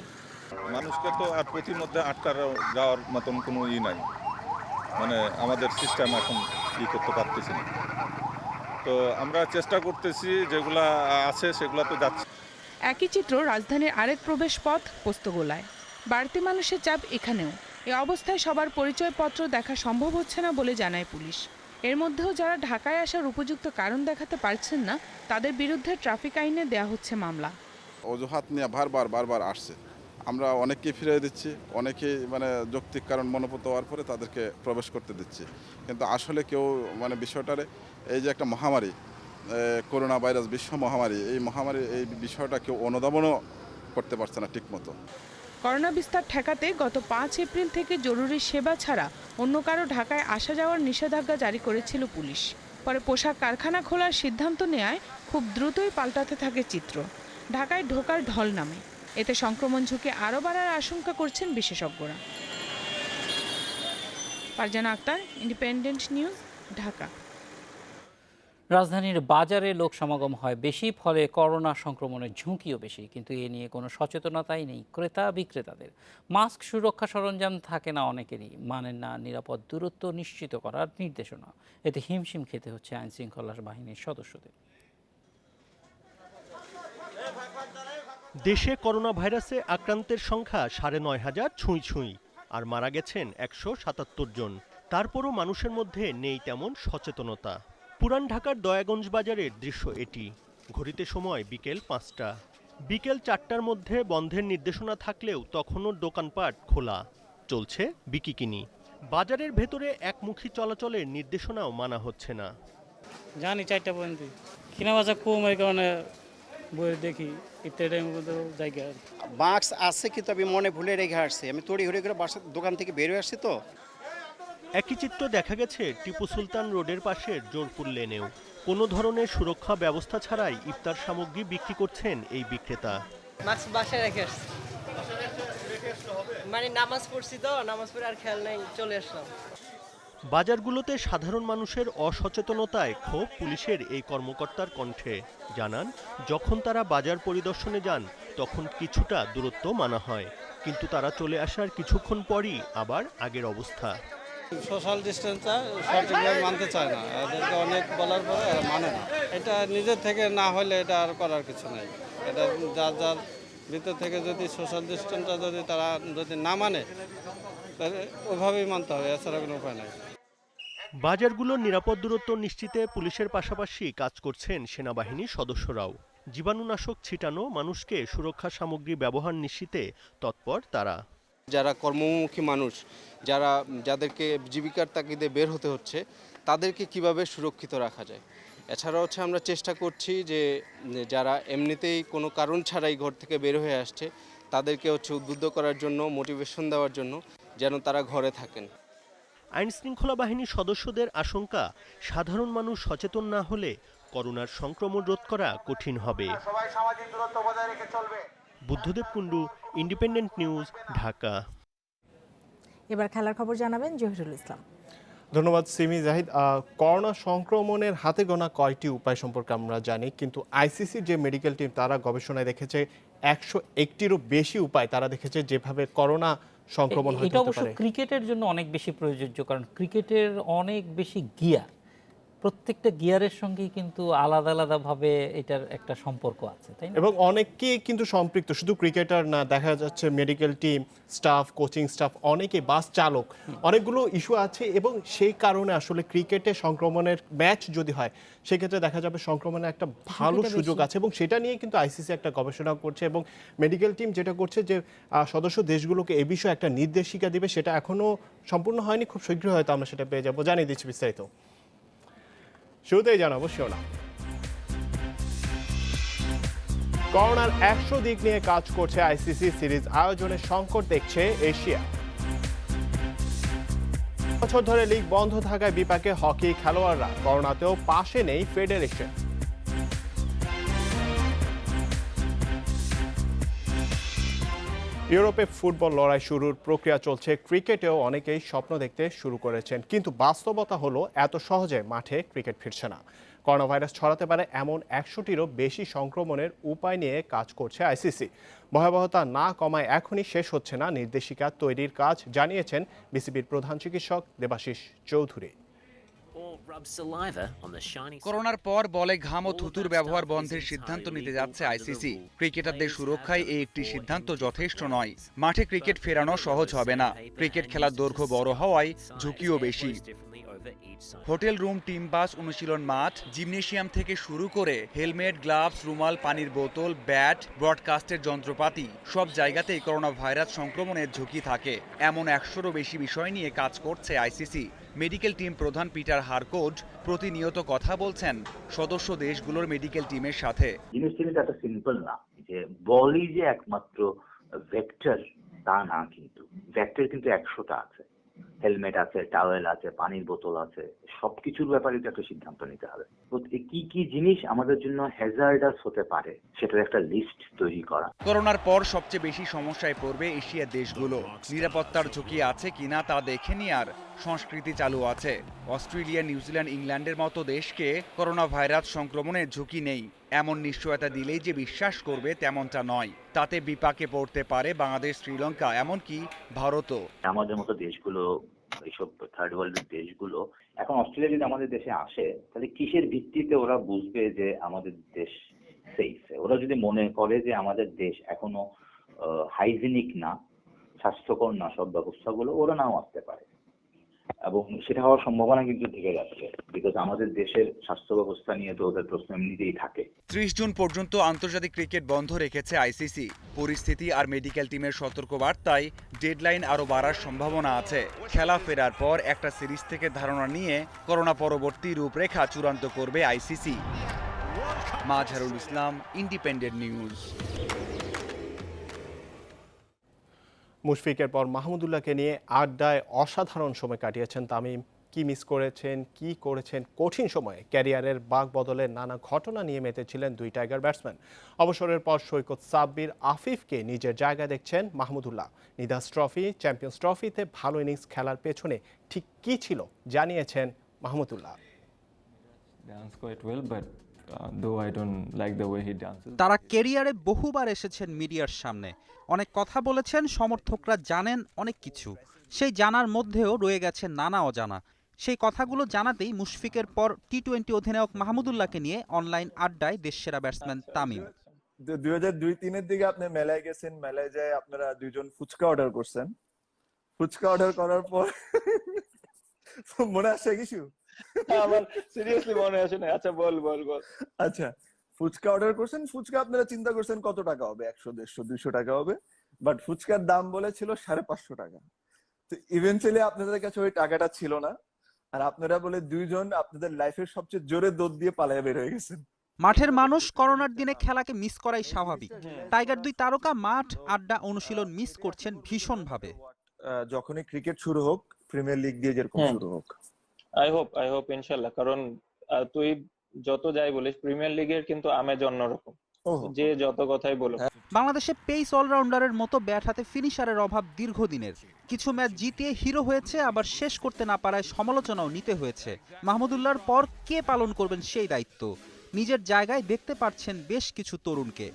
S24: মানুষকে তো আর পথির মধ্যে আটকা যাওয়ার মতন কোনো নাই, মানে আমাদের সিস্টেম এখন করতে পারতেছি না। তো আমরা চেষ্টা করতেছি, যেগুলা আছে সেগুলা তো যাচ্ছে।
S21: একই চিত্র রাজধানীর আরেক প্রবেশ পথ পোস্তগোলায়। বাড়তি মানুষের চাপ এখানেও। এ অবস্থায় সবার পরিচয়পত্র দেখা সম্ভব হচ্ছে না বলে জানায় পুলিশ। এর মধ্যেও যারা ঢাকায় আসার উপযুক্ত কারণ দেখাতে পারছেন না, তাদের বিরুদ্ধে ট্রাফিক আইনে দেয়া হচ্ছে মামলা।
S4: অজুহাত নিয়ে বারবার আসছে, আমরা অনেককে ফিরিয়ে দিচ্ছি, অনেকে মানে যৌক্তিক কারণ মনোপুত হওয়ার পরে তাদেরকে প্রবেশ করতে দিচ্ছি, কিন্তু আসলে কেউ মানে বিষয়টারে এই যে একটা মহামারী, করোনা ভাইরাস বিশ্ব মহামারী, এই বিষয়টা কেউ অনুধাবনও করতে পারছে না ঠিকমতো।
S21: করোনা বিস্তার ঠেকাতে গত 5 এপ্রিল থেকে জরুরি সেবা ছাড়া অন্য কারো ঢাকায় আসা যাওয়ার নিষেধাজ্ঞা জারি করেছিল পুলিশ। পরে পোশাক কারখানা খোলার সিদ্ধান্ত নেয় খুব দ্রুতই পাল্টাতে থাকে চিত্র। ঢাকায় ঢোকার ঢল নামে। এতে সংক্রমণ ঝুঁকি আরও বাড়ার আশঙ্কা করছেন বিশেষজ্ঞরা। Farzana Akter, independent news, Dhaka.
S1: রাজধানীর বাজারে লোক সমাগম হয় বেশি, ফলে করোনা সংক্রমণের ঝুঁকিও বেশি, কিন্তু এ নিয়ে কোনো সচেতনতাই নেই ক্রেতা বিক্রেতাদের। মাস্ক, সুরক্ষা সরঞ্জাম থাকে না অনেকেরই, মানেন না নিরাপদ দূরত্ব নিশ্চিত করার নির্দেশনা। এতে হিমশিম খেতে হচ্ছে আইন শৃঙ্খলা বাহিনীর সদস্যদের।
S5: দেশে করোনা ভাইরাসে আক্রান্তের সংখ্যা ৯,৫০০ ছুঁই, আর মারা গেছেন ১৭৭ জন। তারপরও মানুষের মধ্যে নেই তেমন সচেতনতা। পুরান ঢাকার দয়াগঞ্জ বাজারের দৃশ্য এটি। ঘড়িতে সময় বিকেল ৫টা। বিকেল ৪টার মধ্যে বন্ধের নির্দেশনা থাকলেও তখনও দোকানপাট খোলা, চলছে বিকিকিনি। বাজারের ভেতরে একমুখী চলাচলের নির্দেশনাও মানা হচ্ছে না।
S16: জানি 4টা পর্যন্ত কিনা বাজার কম, এই কারণে বই দেখি ইত্যাদির মধ্যে জায়গা।
S18: মাস্ক আছে কিন্তু আমি মনে ভুলে রেখে আসছি, আমি তড়ি ঘড়ি করে বাসা দোকান থেকে বেরিয়ে আসছি তো।
S5: একই চিত্র দেখা গেছে টিপু সুলতান রোডের পাশের জোরপুর লেনেও। কোনো ধরনের সুরক্ষা ব্যবস্থা ছাড়াই ইফতার সামগ্রী বিক্রি করছেন এই বিক্রেতা।
S6: মাস্ক বাসায় রেখে আসছি, মানে নামাজ পড়ছি তো, নামাজ পড়ে আর খেয়াল নাই, চলে আসলাম।
S5: বাজারগুলোতে সাধারণ মানুষের অসচেতনতায় ক্ষোভ পুলিশের এই কর্মকর্তার কণ্ঠে। জানান, যখন তারা বাজার পরিদর্শনে যান তখন কিছুটা দূরত্ব মানা হয়, কিন্তু তারা চলে আসার কিছুক্ষণ পরই আবার আগের অবস্থা।
S7: সোশ্যাল ডিস্টেন্সটা সঠিকভাবে মানতে চায় না, এদেরকে অনেক বলার পরে মানে না। এটা নিজের থেকে না হলে এটা আর করার কিছু নাই। এটা যার ভিতর থেকে যদি সোশ্যাল ডিস্টেন্সটা তারা যদি না মানে, তাহলে ওইভাবেই মানতে হবে, এছাড়া কোনো উপায় নাই।
S5: বাজারগুলোর নিরাপদ দূরত্ব নিশ্চিতে পুলিশের পাশাপাশি কাজ করছেন সেনাবাহিনীর সদস্যরাও। জীবাণুনাশক ছিটানো, মানুষকে সুরক্ষা সামগ্রী ব্যবহার নিশ্চিতে তৎপর তারা।
S25: যারা কর্মমুখী মানুষ, যাদেরকে জীবিকার তাগিদে বের হতে হচ্ছে, তাদেরকে কিভাবে সুরক্ষিত রাখা যায়। এছাড়া আমরা চেষ্টা করছি যে যারা এমনিতেই কোনো কারণ ছাড়াই ঘর থেকে বের হয়ে আসছে, তাদেরকে উদ্বুদ্ধ করার জন্য, মোটিভেশন দেওয়ার জন্য, যেন তারা ঘরে থাকেন।
S5: আইন শৃঙ্খলা বাহিনীর সদস্যদের আশঙ্কা, সাধারণ মানুষ সচেতন না হলে করোনার সংক্রমণ রোধ করা কঠিন হবে। Buddhadeb Kundu, independent news, Dhaka.
S2: এবার খেলার খবর জানাবেন জহিরুল ইসলাম।
S3: ধন্যবাদ সিমি জাহিদ। করোনা সংক্রমণের হাতে গোনা কয়টি উপায় সম্পর্কে আমরা জানি, কিন্তু আইসিসির যে মেডিকেল টিম তারা গবেষণায় দেখেছে 101টিরও বেশি উপায় তারা দেখেছে যেভাবে করোনা সংক্রমণ হতে পারে।
S1: এটা অবশ্য ক্রিকেটের জন্য অনেক বেশি প্রযোজ্য, কারণ ক্রিকেটের অনেক বেশি গিয়ার, প্রত্যেকটা গিয়ারের সঙ্গেই কিন্তু আলাদা আলাদাভাবে এটার একটা সম্পর্ক আছে, তাই না?
S3: এবং অনেকেই কিন্তু সম্পৃক্ত, শুধু ক্রিকেটার না, দেখা যাচ্ছে medical team staff, coaching staff, অনেকে বাস চালক, অনেকগুলো ইস্যু আছে। এবং সেই কারণে আসলে ক্রিকেটে সংক্রমণের ম্যাচ যদি হয় সেক্ষেত্রে দেখা যাবে সংক্রমণের একটা ভালো সুযোগ আছে, এবং সেটা নিয়ে কিন্তু আইসিসি একটা গবেষণা করছে। এবং মেডিকেল টিম যেটা করছে যে সদস্য দেশগুলোকে এ বিষয়ে একটা নির্দেশিকা দিবে, সেটা এখনো সম্পূর্ণ হয়নি, খুব শীঘ্রই হয়তো আমরা সেটা পেয়ে যাবো। জানিয়ে দিচ্ছি বিস্তারিত, শুরুতেই জানাবো শিরোনাম। করোনার 100 দিক নিয়ে কাজ করছে আইসিসি, সিরিজ আয়োজনের সংকট দেখছে এশিয়া। বছর ধরে লিগ বন্ধ থাকায় বিপাকে হকি খেলোয়াড়রা, করোনাতেও পাশে নেই ফেডারেশন। ইউরোপে ফুটবল লড়াই শুরুর প্রক্রিয়া চলছে, ক্রিকেটেও অনেকেই স্বপ্ন দেখতে শুরু করেছেন, কিন্তু বাস্তবতা হলো এত সহজে মাঠে ক্রিকেট ফিরছে না। করোনা ভাইরাস ছড়াতে পারে এমন 100টিরও বেশি সংক্রমণের উপায় নিয়ে কাজ করছে আইসিসি। ভয়াবহতা না কমায় এখনই শেষ হচ্ছে না নির্দেশিকা তৈরির কাজ, জানিয়েছেন বিসিবির প্রধান চিকিৎসক দেবাশিস চৌধুরী।
S8: করোনার পর বলে ঘাম ও থুতুর ব্যবহার বন্ধের সিদ্ধান্ত নিতে যাচ্ছে আইসিসি। ক্রিকেটারদের সুরক্ষায় এই একটি সিদ্ধান্ত যথেষ্ট নয়। মাঠে ক্রিকেট ফেরানো সহজ হবে না। ক্রিকেট খেলার দৈর্ঘ্য বড় হওয়ায় ঝুঁকিও বেশি। হোটেল রুম, টিম বাস, অনুশীলন মাঠ, জিমনেশিয়াম থেকে শুরু করে হেলমেট, গ্লাভস, রুমাল, পানির বোতল, ব্যাট, ব্রডকাস্টের যন্ত্রপাতি সব জায়গাতেই করোনা ভাইরাস সংক্রমণের ঝুঁকি থাকে। এমন 100-রও বেশি বিষয় নিয়ে কাজ করছে আইসিসি। মেডিকেল টিম প্রধান পিটার হারকোড প্রতিনিয়ত কথা বলছেন সদস্য দেশগুলোর মেডিকেল টিমের সাথে।
S9: জিনিসটা এত সিম্পল না যে বলই যে একমাত্র ভেক্টর তা না, কিন্তু ভেক্টর কিন্তু 100টা আছে। হেলমেট আছে, টাওয়েল আছে, পানির বোতল আছে, সবকিছুর ব্যাপারে তো একটা সিদ্ধান্ত নিতে হবে। কি কি জিনিস আমাদের জন্য হ্যাজার্ডাস হতে পারে সেটার একটা লিস্ট তৈরি করা।
S8: করোনার পর সবচেয়ে বেশি সমস্যায় পড়বে এশিয়ার দেশগুলো। নিরাপত্তার ঝুঁকি আছে কিনা তা দেখে নেওয়ার সংস্কৃতি চালু আছে। অস্ট্রেলিয়া, নিউজিল্যান্ড, ইংল্যান্ডের মতো দেশকে করোনা ভাইরাস সংক্রমণের ঝুঁকি নেই এমন নিশ্চয়তা দিলেই যে বিশ্বাস করবে তেমনটা নয়। তাতে বিপাকে পড়তে পারে বাংলাদেশ, শ্রীলঙ্কা, এমনকি ভারতও।
S9: আমাদের মতো দেশগুলো, এইসব থার্ড ওয়ার্ল্ডের দেশগুলো, এখন অস্ট্রেলিয়া যদি আমাদের দেশে আসে তাহলে কিসের ভিত্তিতে ওরা বুঝবে যে আমাদের দেশ সেফ? ওরা যদি মনে করে যে আমাদের দেশ এখনো হাইজিনিক না, স্বাস্থ্যকর না সব ব্যবস্থাগুলো, ওরা নাও আসতে পারে। এবং সেটা হওয়ার সম্ভাবনা কিন্তু থেকে যাচ্ছে, বিকজ আমাদের দেশের স্বাস্থ্য ব্যবস্থা নিয়ে তো ওদের প্রশ্ন এমনিতেই থাকে।
S8: 30 জুন পর্যন্ত আন্তর্জাতিক ক্রিকেট বন্ধ রেখেছে আইসিসি। পরিস্থিতি আর মেডিকেল টিমের সতর্কবার্তায় ডেডলাইন আরও বাড়ার সম্ভাবনা আছে। খেলা ফেরার পর একটা সিরিজ থেকে ধারণা নিয়ে করোনা পরবর্তী রূপরেখা চূড়ান্ত করবে ICC. Mazharul Islam, independent news.
S3: মুশফিকের পর মাহমুদুল্লাহকে নিয়ে আড্ডায় অসাধারণ সময় কাটিয়েছেন তামিম। কি মিস করেছেন, কি করেছেন কঠিন সময়ে, ক্যারিয়ারের বাঁক বদলের নানা ঘটনা নিয়ে মেতেছিলেন দুই টাইগার ব্যাটসম্যান। অবসরের পর সৈকত, সাব্বির, আফিফকে নিজের জায়গায় দেখছেন মাহমুদুল্লাহ। নিদাস ট্রফি, চ্যাম্পিয়ন্স ট্রফিতে ভালো ইনিংস খেলার পেছনে ঠিক কী ছিল জানিয়েছেন মাহমুদুল্লাহ।
S10: তারা ক্যারিয়ারে বহুবার এসেছেন মিডিয়ার সামনে, অনেক কথা বলেছেন, সমর্থকরা জানেন অনেক কিছু। সেই জানার মধ্যেও রয়ে গেছে নানা অজানা। সেই কথাগুলো জানাতেই মুশফিকের পর টি-20 অধিনায়ক মাহমুদুল্লাহকে নিয়ে অনলাইন আড্ডায় দেশসেরা ব্যাটসম্যান তামিম।
S11: 2002-03-এর দিকে আপনি মেলায় গেছেন, মেলায় যায় আপনারা দুইজন ফুচকা অর্ডার করছেন। ফুচকা অর্ডার করার পর মনে আসছে কিছু?
S12: আমার সিরিয়াসলি মনে আসে না। আচ্ছা বল।
S11: আচ্ছা, ফুচকা অর্ডার করছেন, ফুচকা আপনারা চিন্তা করছেন কত টাকা হবে, 100, 150, 200 টাকা হবে, বাট ফুচকার দাম বলেছিল 550 টাকা। তো ইভেন্টুয়ালি আপনাদের কাছে ওই টাকাটা ছিল না, আর আপনারা বলে দুইজন আপনাদের লাইফের সবচেয়ে জোরে দৌড় দিয়ে পালিয়ে বের হয়ে গেছেন।
S10: মাঠের মানুষ করোনার দিনে খেলাকে মিস করাই স্বাভাবিক। টাইগার দুই তারকা মাঠ, আড্ডা, অনুশীলন মিস করছেন ভীষণভাবে।
S11: যখনই ক্রিকেট শুরু হোক, প্রিমিয়ার লিগ দিয়ে যেরকম শুরু হোক,
S12: আই হোপ ইনশাআল্লাহ। কারণ তুই যত যাই বলিস, প্রিমিয়ার লিগের কিন্তু আমেজ অন্যরকম, যে যত কথাই বলো।
S10: বাংলাদেশে পেস অলরাউন্ডারের মতো ব্যাট হাতে ফিনিশারের অভাব দীর্ঘদিনের। কিছু ম্যাচ জিতিয়ে হিরো হয়েছে, আবার শেষ করতে না পারায় সমালোচনাও নিতে হয়েছে। মাহমুদুল্লাহর পর কে পালন করবেন সেই দায়িত্ব? নিজের জায়গায় দেখতে পারছেন বেশ কিছু তরুণকে।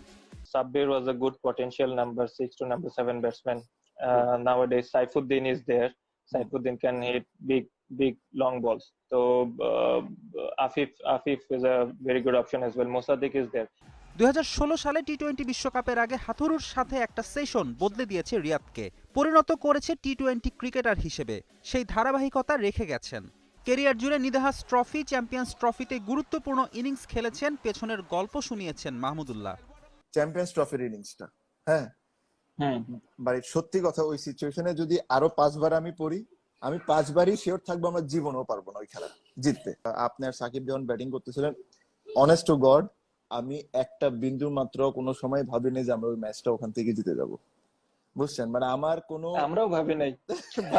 S12: Sabbir was a good potential number 6 to number 7 batsman. Nowadays Saifuddin is there. Saifuddin can hit big long balls. So Afif is a very good option as well. Mosaddiq is there.
S10: 2016 সালে টি-20 বিশ্বকাপের আগে হাথুরুর সাথে একটা session বদলে দিয়েছে রিয়াদকে, পরিণত করেছে টি-20 cricketer হিসেবে। সেই ধারাবাহিকতা রেখে গেছেন। ক্যারিয়ার জুড়ে নিদাহাস ট্রফি, চ্যাম্পিয়ন্স ট্রফিতে গুরুত্বপূর্ণ ইনিংস খেলেছেন, পেছনের গল্প শুনিয়েছেন মাহমুদুল্লাহ।
S11: চ্যাম্পিয়ন্স ট্রফির ইনিংসটা, হ্যাঁ, বাট সত্যি কথা, ওই সিচুয়েশনে যদি আরো 5 বার আমি পড়ি, আমি 5 বারই শিওর থাকবো আমরা জীবনেও পারবো না ওই খেলা জিততে। আপনার সাকিব যখন ব্যাটিং করতেছিলেন, অনেস্ট টু গড, আমি একটা বিন্দু মাত্র কোনো সময় ভাবিনি যে আমরা ওই ম্যাচটা ওখান থেকে জিতে যাব, বুঝছেন? মানে আমার কোনো,
S12: আমরাও ভাবি নাই।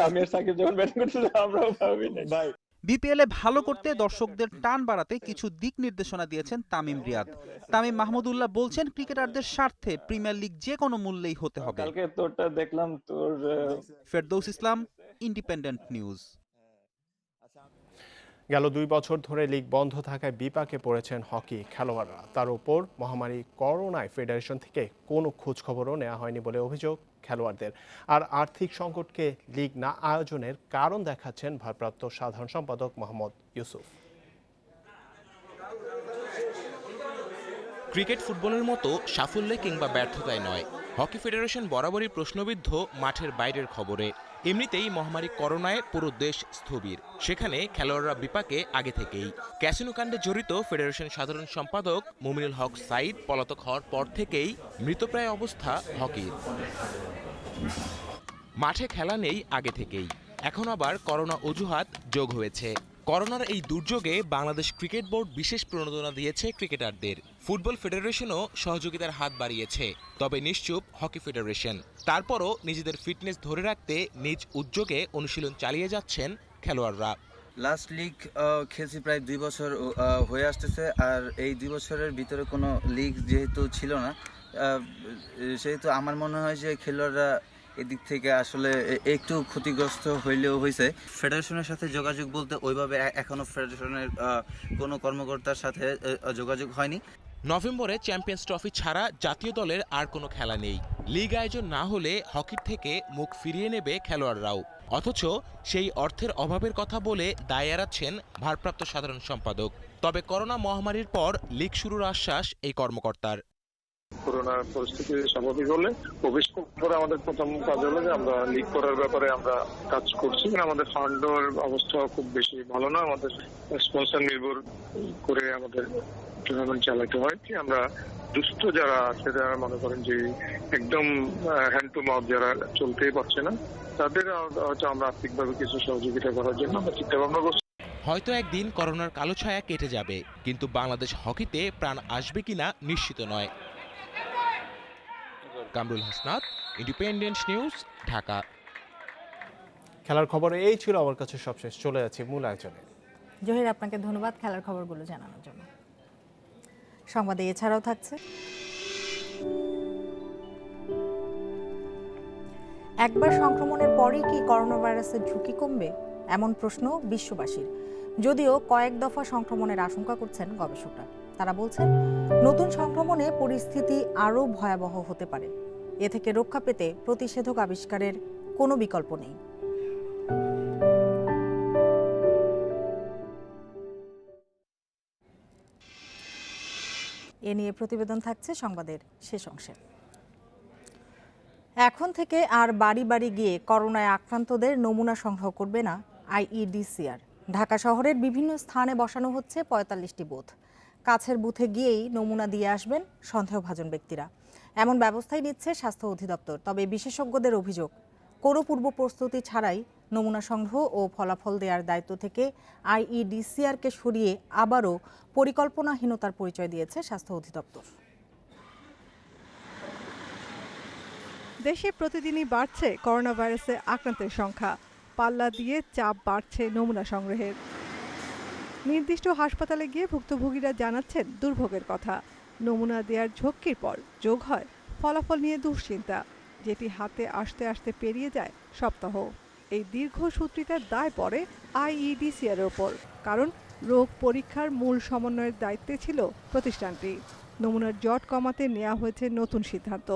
S12: আমি আর সাকিব যখন ব্যাটিং করছিলাম আমরাও ভাবি নাই
S11: ভাই।
S10: বিপিএলে ভালো করতে দর্শকদের টান বাড়াতে কিছু দিক নির্দেশনা দিয়েছেন তামিম রিয়াদ। তামিম মাহমুদুল্লাহ বলছেন, ক্রিকেটারদের স্বার্থে প্রিমিয়ার লিগ যে কোনো মূল্যেই হতে হবে।
S12: কালকে তোরটা দেখলাম, তোর
S10: ফেরদৌস ইসলাম, ইন্ডিপেন্ডেন্ট নিউজ।
S3: গেল 2 বছর ধরে লিগ বন্ধ থাকায় বিপাকে পড়েছেন হকি খেলোয়াড়রা। তার উপর মহামারী করোনায় ফেডারেশন থেকে কোনো খোঁজখবরও নেওয়া হয়নি বলে অভিযোগ খেলোয়াড়দের। আর আর্থিক সংকটকে লিগ না আয়োজনের কারণ দেখাচ্ছেন ভারপ্রাপ্ত সাধারণ সম্পাদক মোহাম্মদ ইউসুফ।
S13: ক্রিকেট ফুটবলের মতো সাফল্যে কিংবা ব্যর্থতায় নয়, হকি ফেডারেশন বরাবরই প্রশ্নবিদ্ধ মাঠের বাইরের খবরে। এমনিতেই মহামারী করোনায় পুরো দেশ স্থবির, সেখানে খেলোয়াড়রা বিপাকে আগে থেকেই। ক্যাসিনো কাণ্ডে জড়িত ফেডারেশন সাধারণ সম্পাদক মুমিনুল হক সাইদ পলাতক হওয়ার পর থেকেই মৃতপ্রায় অবস্থা হকির। মাঠে খেলা নেই আগে থেকেই, এখন আবার করোনা অজুহাত যোগ হয়েছে। করোনার এই দুর্যোগে বাংলাদেশ ক্রিকেট বোর্ড বিশেষ প্রণোদনা দিয়েছে ক্রিকেটারদের। ফুটবল ফেডারেশনও সহযোগিতার হাত বাড়িয়েছে, তবে নিশ্চুপ হকি ফেডারেশন। তারপরও নিজেদের ফিটনেস ধরে রাখতে নিজ উদ্যোগে অনুশীলন চালিয়ে যাচ্ছেন খেলোয়াড়রা।
S14: লাস্ট লিগ খেলছি প্রায় 2 বছর হয়ে আসতেছে, আর এই 2 বছরের ভিতরে কোনো লিগ যেহেতু ছিল না, সেহেতু আমার মনে হয় যে খেলোয়াড়রা এদিক থেকে আসলে একটু ক্ষতিগ্রস্ত হইলেও হয়েছে। ফেডারেশনের সাথে যোগাযোগ বলতে ওইভাবে এখনো ফেডারেশনের কোনো কর্মকর্তার সাথে যোগাযোগ হয়নি।
S13: নভেম্বরে চ্যাম্পিয়ন্স ট্রফি ছাড়া জাতীয় দলের আর কোনো খেলা নেই। লিগ আয়োজন না হলে হকির থেকে মুখ ফিরিয়ে নেবে খেলোয়াড়রাও। অথচ সেই অর্থের অভাবের কথা বলে দায় এড়াচ্ছেন ভারপ্রাপ্ত সাধারণ সম্পাদক। তবে করোনা মহামারীর পর লিগ শুরুর আশ্বাস এই কর্মকর্তার।
S17: করোনার পরিস্থিতি স্বাভাবিক হলে প্রবেশ করে আমাদের প্রথম কাজ হলো যে আমরা লিগ করার ব্যাপারে আমরা কাজ করছি। আমাদের ফান্ডের অবস্থা খুব বেশি ভালো না, আমাদের স্পন্সর নির্ভর করে আমাদের টুর্নামেন্ট চালাতে হয়। আমরা দুস্থ যারা আছে, যারা মনে করেন যে একদম হ্যান্ড টু মাউথ, যারা চলতেই পারছে না, তাদের হয়তো আমরা আর্থিকভাবে কিছু সহযোগিতা করার জন্য আমরা চিন্তা ভাবনা করছি।
S13: হয়তো একদিন করোনার কালো ছায়া কেটে যাবে, কিন্তু বাংলাদেশ হকিতে প্রাণ আসবে কিনা নিশ্চিত নয়। Kamrul Hasnat, independent news, Dhaka.
S3: খেলার খবরে এই ছিল আমার কাছে সবশেষ। চলে যাচ্ছি মূল আয়োজনে।
S2: জহির, আপনাকে ধন্যবাদ খেলার খবরগুলো জানানোর জন্য। সংবাদে এছাড়াও থাকছে, একবার সংক্রমণের পরেই কি করোনা ভাইরাসের ঝুঁকি কমবে, এমন প্রশ্ন বিশ্ববাসীর। যদিও কয়েক দফা সংক্রমণের আশঙ্কা করছেন গবেষকরা। তারা বলছেন নতুন সংক্রমণে পরিস্থিতি আরও ভয়াবহ হতে পারে। এ থেকে রক্ষা পেতে প্রতিষেধক আবিষ্কারের কোনো বিকল্প নেই। এ নিয়ে প্রতিবেদন থাকছে সংবাদের শেষ অংশে। এখন থেকে আর বাড়ি বাড়ি গিয়ে করোনায় আক্রান্তদের নমুনা সংগ্রহ করবে না আইইডিসিআর। ঢাকা শহরের বিভিন্ন স্থানে বসানো হচ্ছে ৪৫টি বুথ। কাছের বুথে গিয়েই নমুনা দিয়ে আসবেন সন্দেহভাজন ব্যক্তিরা। এমন ব্যবস্থাই নিচ্ছে স্বাস্থ্য অধিদপ্তর। তবে বিশেষজ্ঞদের অভিযোগ, কোনো পূর্ব প্রস্তুতি ছাড়াই নমুনা সংগ্রহ ও ফলাফল দেওয়ার দায়িত্ব থেকে আইইডিসিআরকে সরিয়ে আবারও পরিকল্পনাহীনতার পরিচয় দিয়েছে স্বাস্থ্য অধিদপ্তর।
S19: দেশে প্রতিদিনই বাড়ছে করোনা ভাইরাসে আক্রান্তের সংখ্যা। পাল্লা দিয়ে চাপ বাড়ছে নমুনা সংগ্রহের। নির্দিষ্ট হাসপাতালে গিয়ে ভুক্তভোগীরা জানাচ্ছেন দুর্ভোগের কথা। নমুনা দেওয়ার ঝক্কির পর যোগ হয় ফলাফল নিয়ে দুশ্চিন্তা, যেটি হাতে আসতে আসতে পেরিয়ে যায় সপ্তাহ। এই দীর্ঘসূত্রিতার দায় পড়ে আইইডিসিআর এর ওপর, কারণ রোগ পরীক্ষার মূল সমন্বয়ের দায়িত্বে ছিল প্রতিষ্ঠানটি। নমুনার জট কমাতে নেওয়া হয়েছে নতুন সিদ্ধান্ত।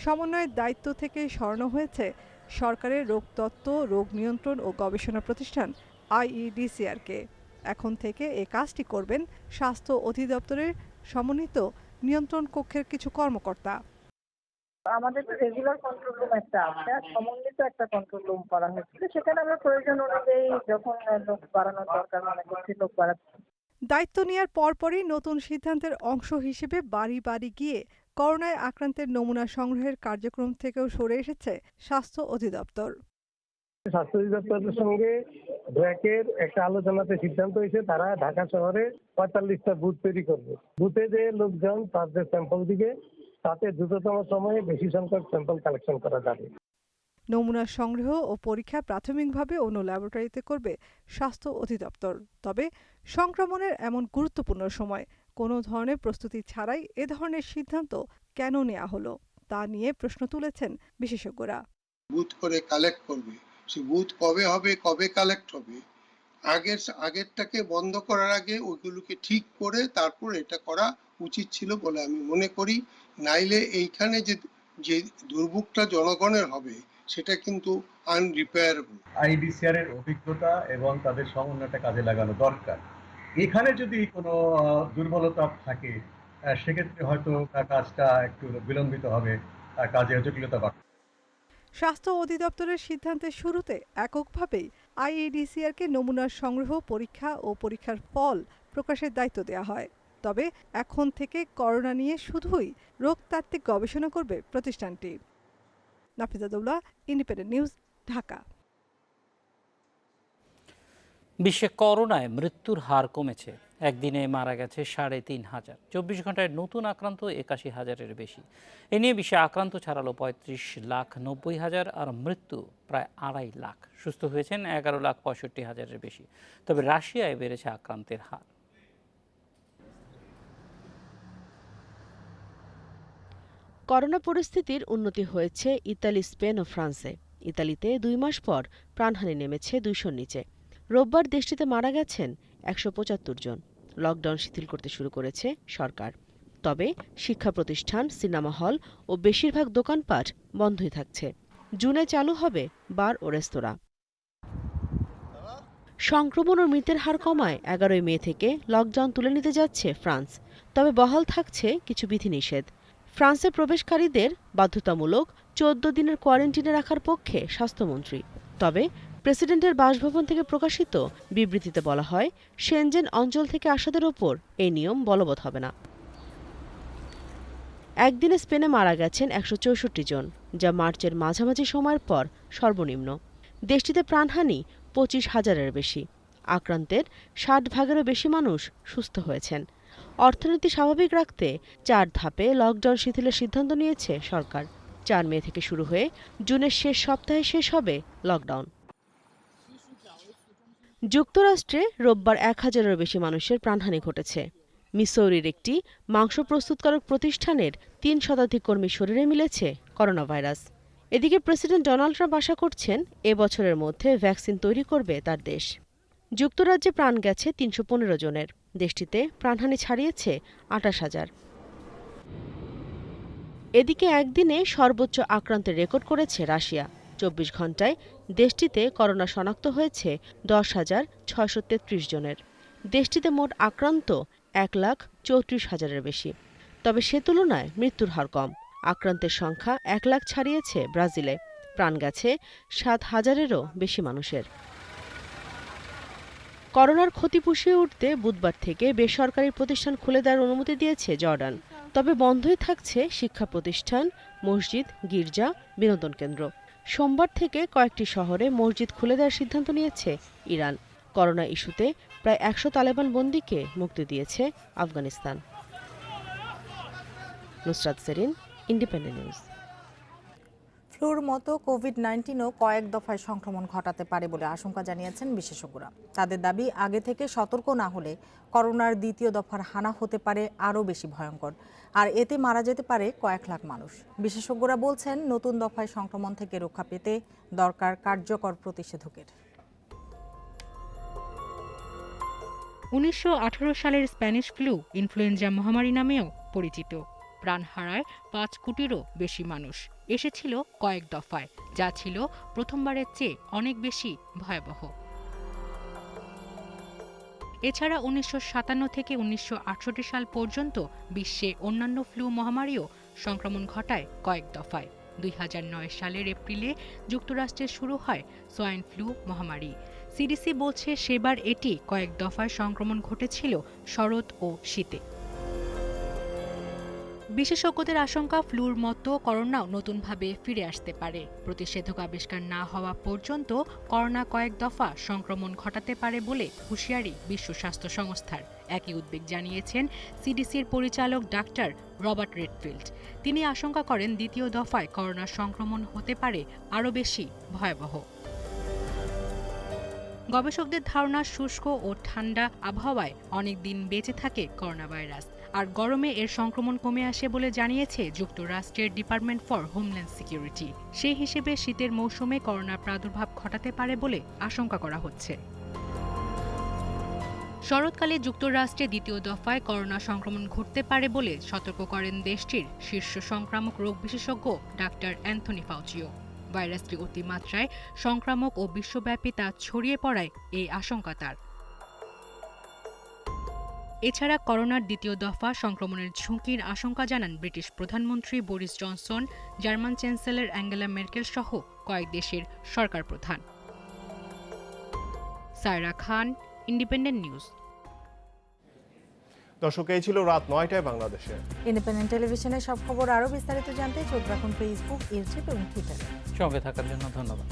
S19: সমন্বয়ের দায়িত্ব থেকে সরানো হয়েছে সরকারের রোগতত্ত্ব, রোগ নিয়ন্ত্রণ ও গবেষণা প্রতিষ্ঠান আইইডিসিআরকে। এখন থেকে এই কাজটি করবেন স্বাস্থ্য অধিদপ্তরের সমন্বিত নিয়ন্ত্রণ কক্ষের কিছু কর্মকর্তা।
S20: আমাদের তো রেগুলার কন্ট্রোল রুম একটা আছে, সমন্বিত একটা কন্ট্রোল রুম করা হয়েছিল। সেখানে আমরা প্রয়োজন অনুযায়ী যখন লোক বাড়ানোর দরকার মনে করছি লোক বাড়াচ্ছি।
S19: দায়িত্ব নেওয়ার পরপরই নতুন সিদ্ধান্তের অংশ হিসেবে বাড়ি বাড়ি গিয়ে করোনায় আক্রান্তের নমুনা সংগ্রহের কার্যক্রম থেকেও সরে এসেছে স্বাস্থ্য অধিদপ্তর।
S26: স্বাস্থ্য অধিদপ্তরের সঙ্গে ব্র্যাকের একটা আলোচনাতে সিদ্ধান্ত হয়েছে তারা ঢাকা শহরে ৪৫টা বুথ তৈরি করবে। বুথে যে লোকজন তাদের স্যাম্পল দিবে, তাতে দ্রুততম সময়ে বেশি সংখ্যক স্যাম্পল কালেকশন করা যাবে।
S19: নমুনা সংগ্রহ ও পরীক্ষা প্রাথমিকভাবে অন্য ল্যাবরেটরিতে করবে স্বাস্থ্য অধিদপ্তর। তবে সংক্রমণের এমন গুরুত্বপূর্ণ সময় কোনো ধরনের প্রস্তুতি ছাড়াই এ ধরনের সিদ্ধান্ত কেন নেওয়া হলো, তা নিয়ে প্রশ্ন তুলেছেন বিশেষজ্ঞরা।
S27: বুথ করে কালেক্ট করবে, সে বুথ কবে হবে, কবে কালেক্ট হবে, আগেরটাকে বন্ধ করার আগে ওইগুলোকে ঠিক করে তারপর এটা করা উচিত ছিল বলে আমি মনে করি। নাইলে এইখানে যে দুর্ভোগটা জনগণের হবে সেটা কিন্তু আনরিপেয়ারেবল।
S28: আইডিসিআর এর অভিজ্ঞতা এবং তাদের সমন্বয়টা কাজে লাগানো দরকার। এখানে যদি কোনো দুর্বলতা থাকে সেক্ষেত্রে হয়তো কাজটা একটু বিলম্বিত হবে, কাজের জটিলতা বাড়বে।
S19: স্বাস্থ্য অধিদপ্তরের সিদ্ধান্তের শুরুতে এককভাবেই আইইডিসিআরকে নমুনার সংগ্রহ, পরীক্ষা ও পরীক্ষার ফল প্রকাশের দায়িত্ব দেওয়া হয়। তবে এখন থেকে করোনা নিয়ে শুধুই রোগতাত্ত্বিক গবেষণা করবে প্রতিষ্ঠানটি। Nafiza Daula, independent news, Dhaka.
S1: বিশ্বে করোনায় মৃত্যুর হার কমেছে। একদিনে মারা গেছে ৩,৫০০। ২৪ ঘন্টায় নতুন আক্রান্ত ৮১,০০০-এর বেশি। এ নিয়ে বিশ্বে আক্রান্ত ছাড়ালো ৩৫,৯০,০০০ আর মৃত্যু প্রায় ২.৫ লাখ। সুস্থ হয়েছেন ১১,৬৫,০০০-এর বেশি। তবে রাশিয়ায় বেড়েছে আক্রান্তের হার।
S4: করোনা পরিস্থিতির উন্নতি হয়েছে ইতালি, স্পেন ও ফ্রান্সে। ইতালিতে ২ মাস পর প্রাণহানি নেমেছে ২০০-র নিচে। রোববার দেশটিতে মারা গেছেন ১৭৫ জন। লকডাউন শিথিল করতে শুরু করেছে সরকার। তবে শিক্ষা প্রতিষ্ঠান, সিনেমা হল ও বেশিরভাগ দোকানপাট বন্ধই থাকছে। জুনে চালু হবে বার ও রেস্তোরাঁ। সংক্রমণ ও মৃতের হার কমায় ১১ মে থেকে লকডাউন তুলে নিতে যাচ্ছে ফ্রান্স। তবে বহাল থাকছে কিছু বিধিনিষেধ। ফ্রান্সে প্রবেশকারীদের বাধ্যতামূলক ১৪ দিনের কোয়ারেন্টিনে রাখার পক্ষে স্বাস্থ্যমন্ত্রী। তবে প্রেসিডেন্টের বাসভবন থেকে প্রকাশিত বিবৃতিতে বলা হয়, শেনজেন অঞ্চল থেকে আসাদের ওপর এই নিয়ম বলবৎ হবে না। একদিনে স্পেনে মারা গেছেন ১৬৪ জন, যা মার্চের মাঝামাঝি সময়ের পর সর্বনিম্ন। দেশটিতে প্রাণহানি ২৫,০০০-এর বেশি। আক্রান্তের ৬০ ভাগেরও বেশি মানুষ সুস্থ হয়েছেন। অর্থনীতি স্বাভাবিক রাখতে ৪ ধাপে লকডাউন শিথিলের সিদ্ধান্ত নিয়েছে সরকার। ৪ মে থেকে শুরু হয়ে জুনের শেষ সপ্তাহে শেষ হবে লকডাউন। যুক্তরাষ্ট্রে রোববার ১,০০০-এরও বেশি মানুষের প্রাণহানি ঘটেছে। মিসৌরির একটি মাংস প্রস্তুতকারক প্রতিষ্ঠানের ৩ শতাধিক কর্মীর শরীরে মিলেছে করোনা ভাইরাস। এদিকে প্রেসিডেন্ট ডোনাল্ড ট্রাম্প আশা করছেন এ বছরের মধ্যে ভ্যাকসিন তৈরি করবে তার দেশ। যুক্তরাজ্যে প্রাণ গেছে ৩১৫ জনের। দেশটিতে প্রাণহানি ছাড়িয়েছে ২৮,০০০। এদিকে একদিনে সর্বোচ্চ আক্রান্তের রেকর্ড করেছে রাশিয়া। ২৪ ঘন্টায় দেশটিতে করোনা শনাক্ত হয়েছে ১০,৬৩৩ জনের। দেশটিতে মোট আক্রান্ত ১,৩৪,০০০-এর বেশি। তবে সে তুলনায় মৃত্যুর হার কম। আক্রান্তের সংখ্যা ১ লাখ ছাড়িয়েছে ব্রাজিলে। প্রাণ গেছে ৭,০০০-এরও বেশি মানুষের। করোনার ক্ষতি পুষিয়ে উঠতে বুধবার থেকে বেসরকারি প্রতিষ্ঠান খুলে দেওয়ার অনুমতি দিয়েছে জর্ডান। তবে বন্ধই থাকছে শিক্ষা প্রতিষ্ঠান, মসজিদ, গির্জা, বিনোদন কেন্দ্র। সোমবার থেকে কয়েকটি শহরে মসজিদ খুলে দেওয়ার সিদ্ধান্ত নিয়েছে ইরান। করোনা ইস্যুতে প্রায় ১০০ তালেবান বন্দীকে মুক্তি দিয়েছে আফগানিস্তান। Nusrat Serin, independent news.
S2: ফ্লুর মতো কোভিড-১৯ও কয়েক দফায় সংক্রমণ ঘটাতে পারে বলে আশঙ্কা জানিয়েছেন বিশেষজ্ঞরা। তাদের দাবি, আগে থেকে সতর্ক না হলে করোনার দ্বিতীয় দফার হানা হতে পারে আরও বেশি ভয়ঙ্কর, আর এতে মারা যেতে পারে কয়েক লাখ মানুষ। বিশেষজ্ঞরা বলছেন, নতুন দফায় সংক্রমণ থেকে রক্ষা পেতে দরকার কার্যকর প্রতিষেধকের।
S15: ১৯১৮ সালের স্প্যানিশ ফ্লু ইনফ্লুয়েঞ্জা মহামারী নামেও পরিচিত। প্রাণ হারায় ৫ কোটিরও বেশি মানুষ। এসেছিল কয়েক দফায়, যা ছিল প্রথমবারের চেয়ে অনেক বেশি ভয়াবহ। এছাড়া ১৯৫৭ থেকে ১৯৬৮ সাল পর্যন্ত বিশ্বে অন্যান্য ফ্লু মহামারীও সংক্রমণ ঘটায় কয়েক দফায়। ২০০৯ সালের এপ্রিলে যুক্তরাষ্ট্রে শুরু হয় সোয়াইন ফ্লু মহামারী। সিডিসি বলছে, সেবার এটি কয়েক দফায় সংক্রমণ ঘটেছিল শরৎ ও শীতে। বিশেষজ্ঞদের আশঙ্কা, ফ্লুর মতো করোনাও নতুনভাবে ফিরে আসতে পারে। প্রতিষেধক আবিষ্কার না হওয়া পর্যন্ত করোনা কয়েক দফা সংক্রমণ ঘটাতে পারে বলে হুঁশিয়ারি বিশ্ব স্বাস্থ্য সংস্থার। একই উদ্বেগ জানিয়েছেন সিডিসির পরিচালক ডাক্তার রবার্ট রেডফিল্ড। তিনি আশঙ্কা করেন, দ্বিতীয় দফায় করোনা সংক্রমণ হতে পারে আরও বেশি ভয়াবহ। গবেষকদের ধারণা, শুষ্ক ও ঠান্ডা আবহাওয়ায় অনেক দিন বেঁচে থাকে করোনা ভাইরাস, আর গরমে এর সংক্রমণ কমে আসে বলে জানিয়েছে যুক্তরাষ্ট্রের ডিপার্টমেন্ট ফর হোমল্যান্ড সিকিউরিটি। সেই হিসেবে শীতের মৌসুমে করোনার প্রাদুর্ভাব ঘটাতে পারে বলে আশঙ্কা করা হচ্ছে। শরৎকালে যুক্তরাষ্ট্রে দ্বিতীয় দফায় করোনা সংক্রমণ ঘটতে পারে বলে সতর্ক করেন দেশটির শীর্ষ সংক্রামক রোগ বিশেষজ্ঞ ডাক্তার অ্যান্থনি ফাউচিও। ভাইরাসটি অতিমাত্রায় সংক্রামক ও বিশ্বব্যাপী তা ছড়িয়ে পড়ায় এই আশঙ্কা তার। এছাড়া করোনার দ্বিতীয় দফা সংক্রমণের ঝুঁকির আশঙ্কা জানান ব্রিটিশ প্রধানমন্ত্রী Boris Johnson, German chancellor Angela Merkel সহ কয়েক দেশের সরকার প্রধান। সায়রা খান, ইন্ডিপেন্ডেন্ট নিউজ।
S3: দর্শক, এই ছিল রাত 9টায় বাংলাদেশে
S2: ইন্ডিপেন্ডেন্ট টেলিভিশনের সব খবর আরও বিস্তারিত জানতে চোখ রাখুন ফেসবুক, ইউটিউব এবং টুইটারে।
S1: সঙ্গে থাকার জন্য ধন্যবাদ।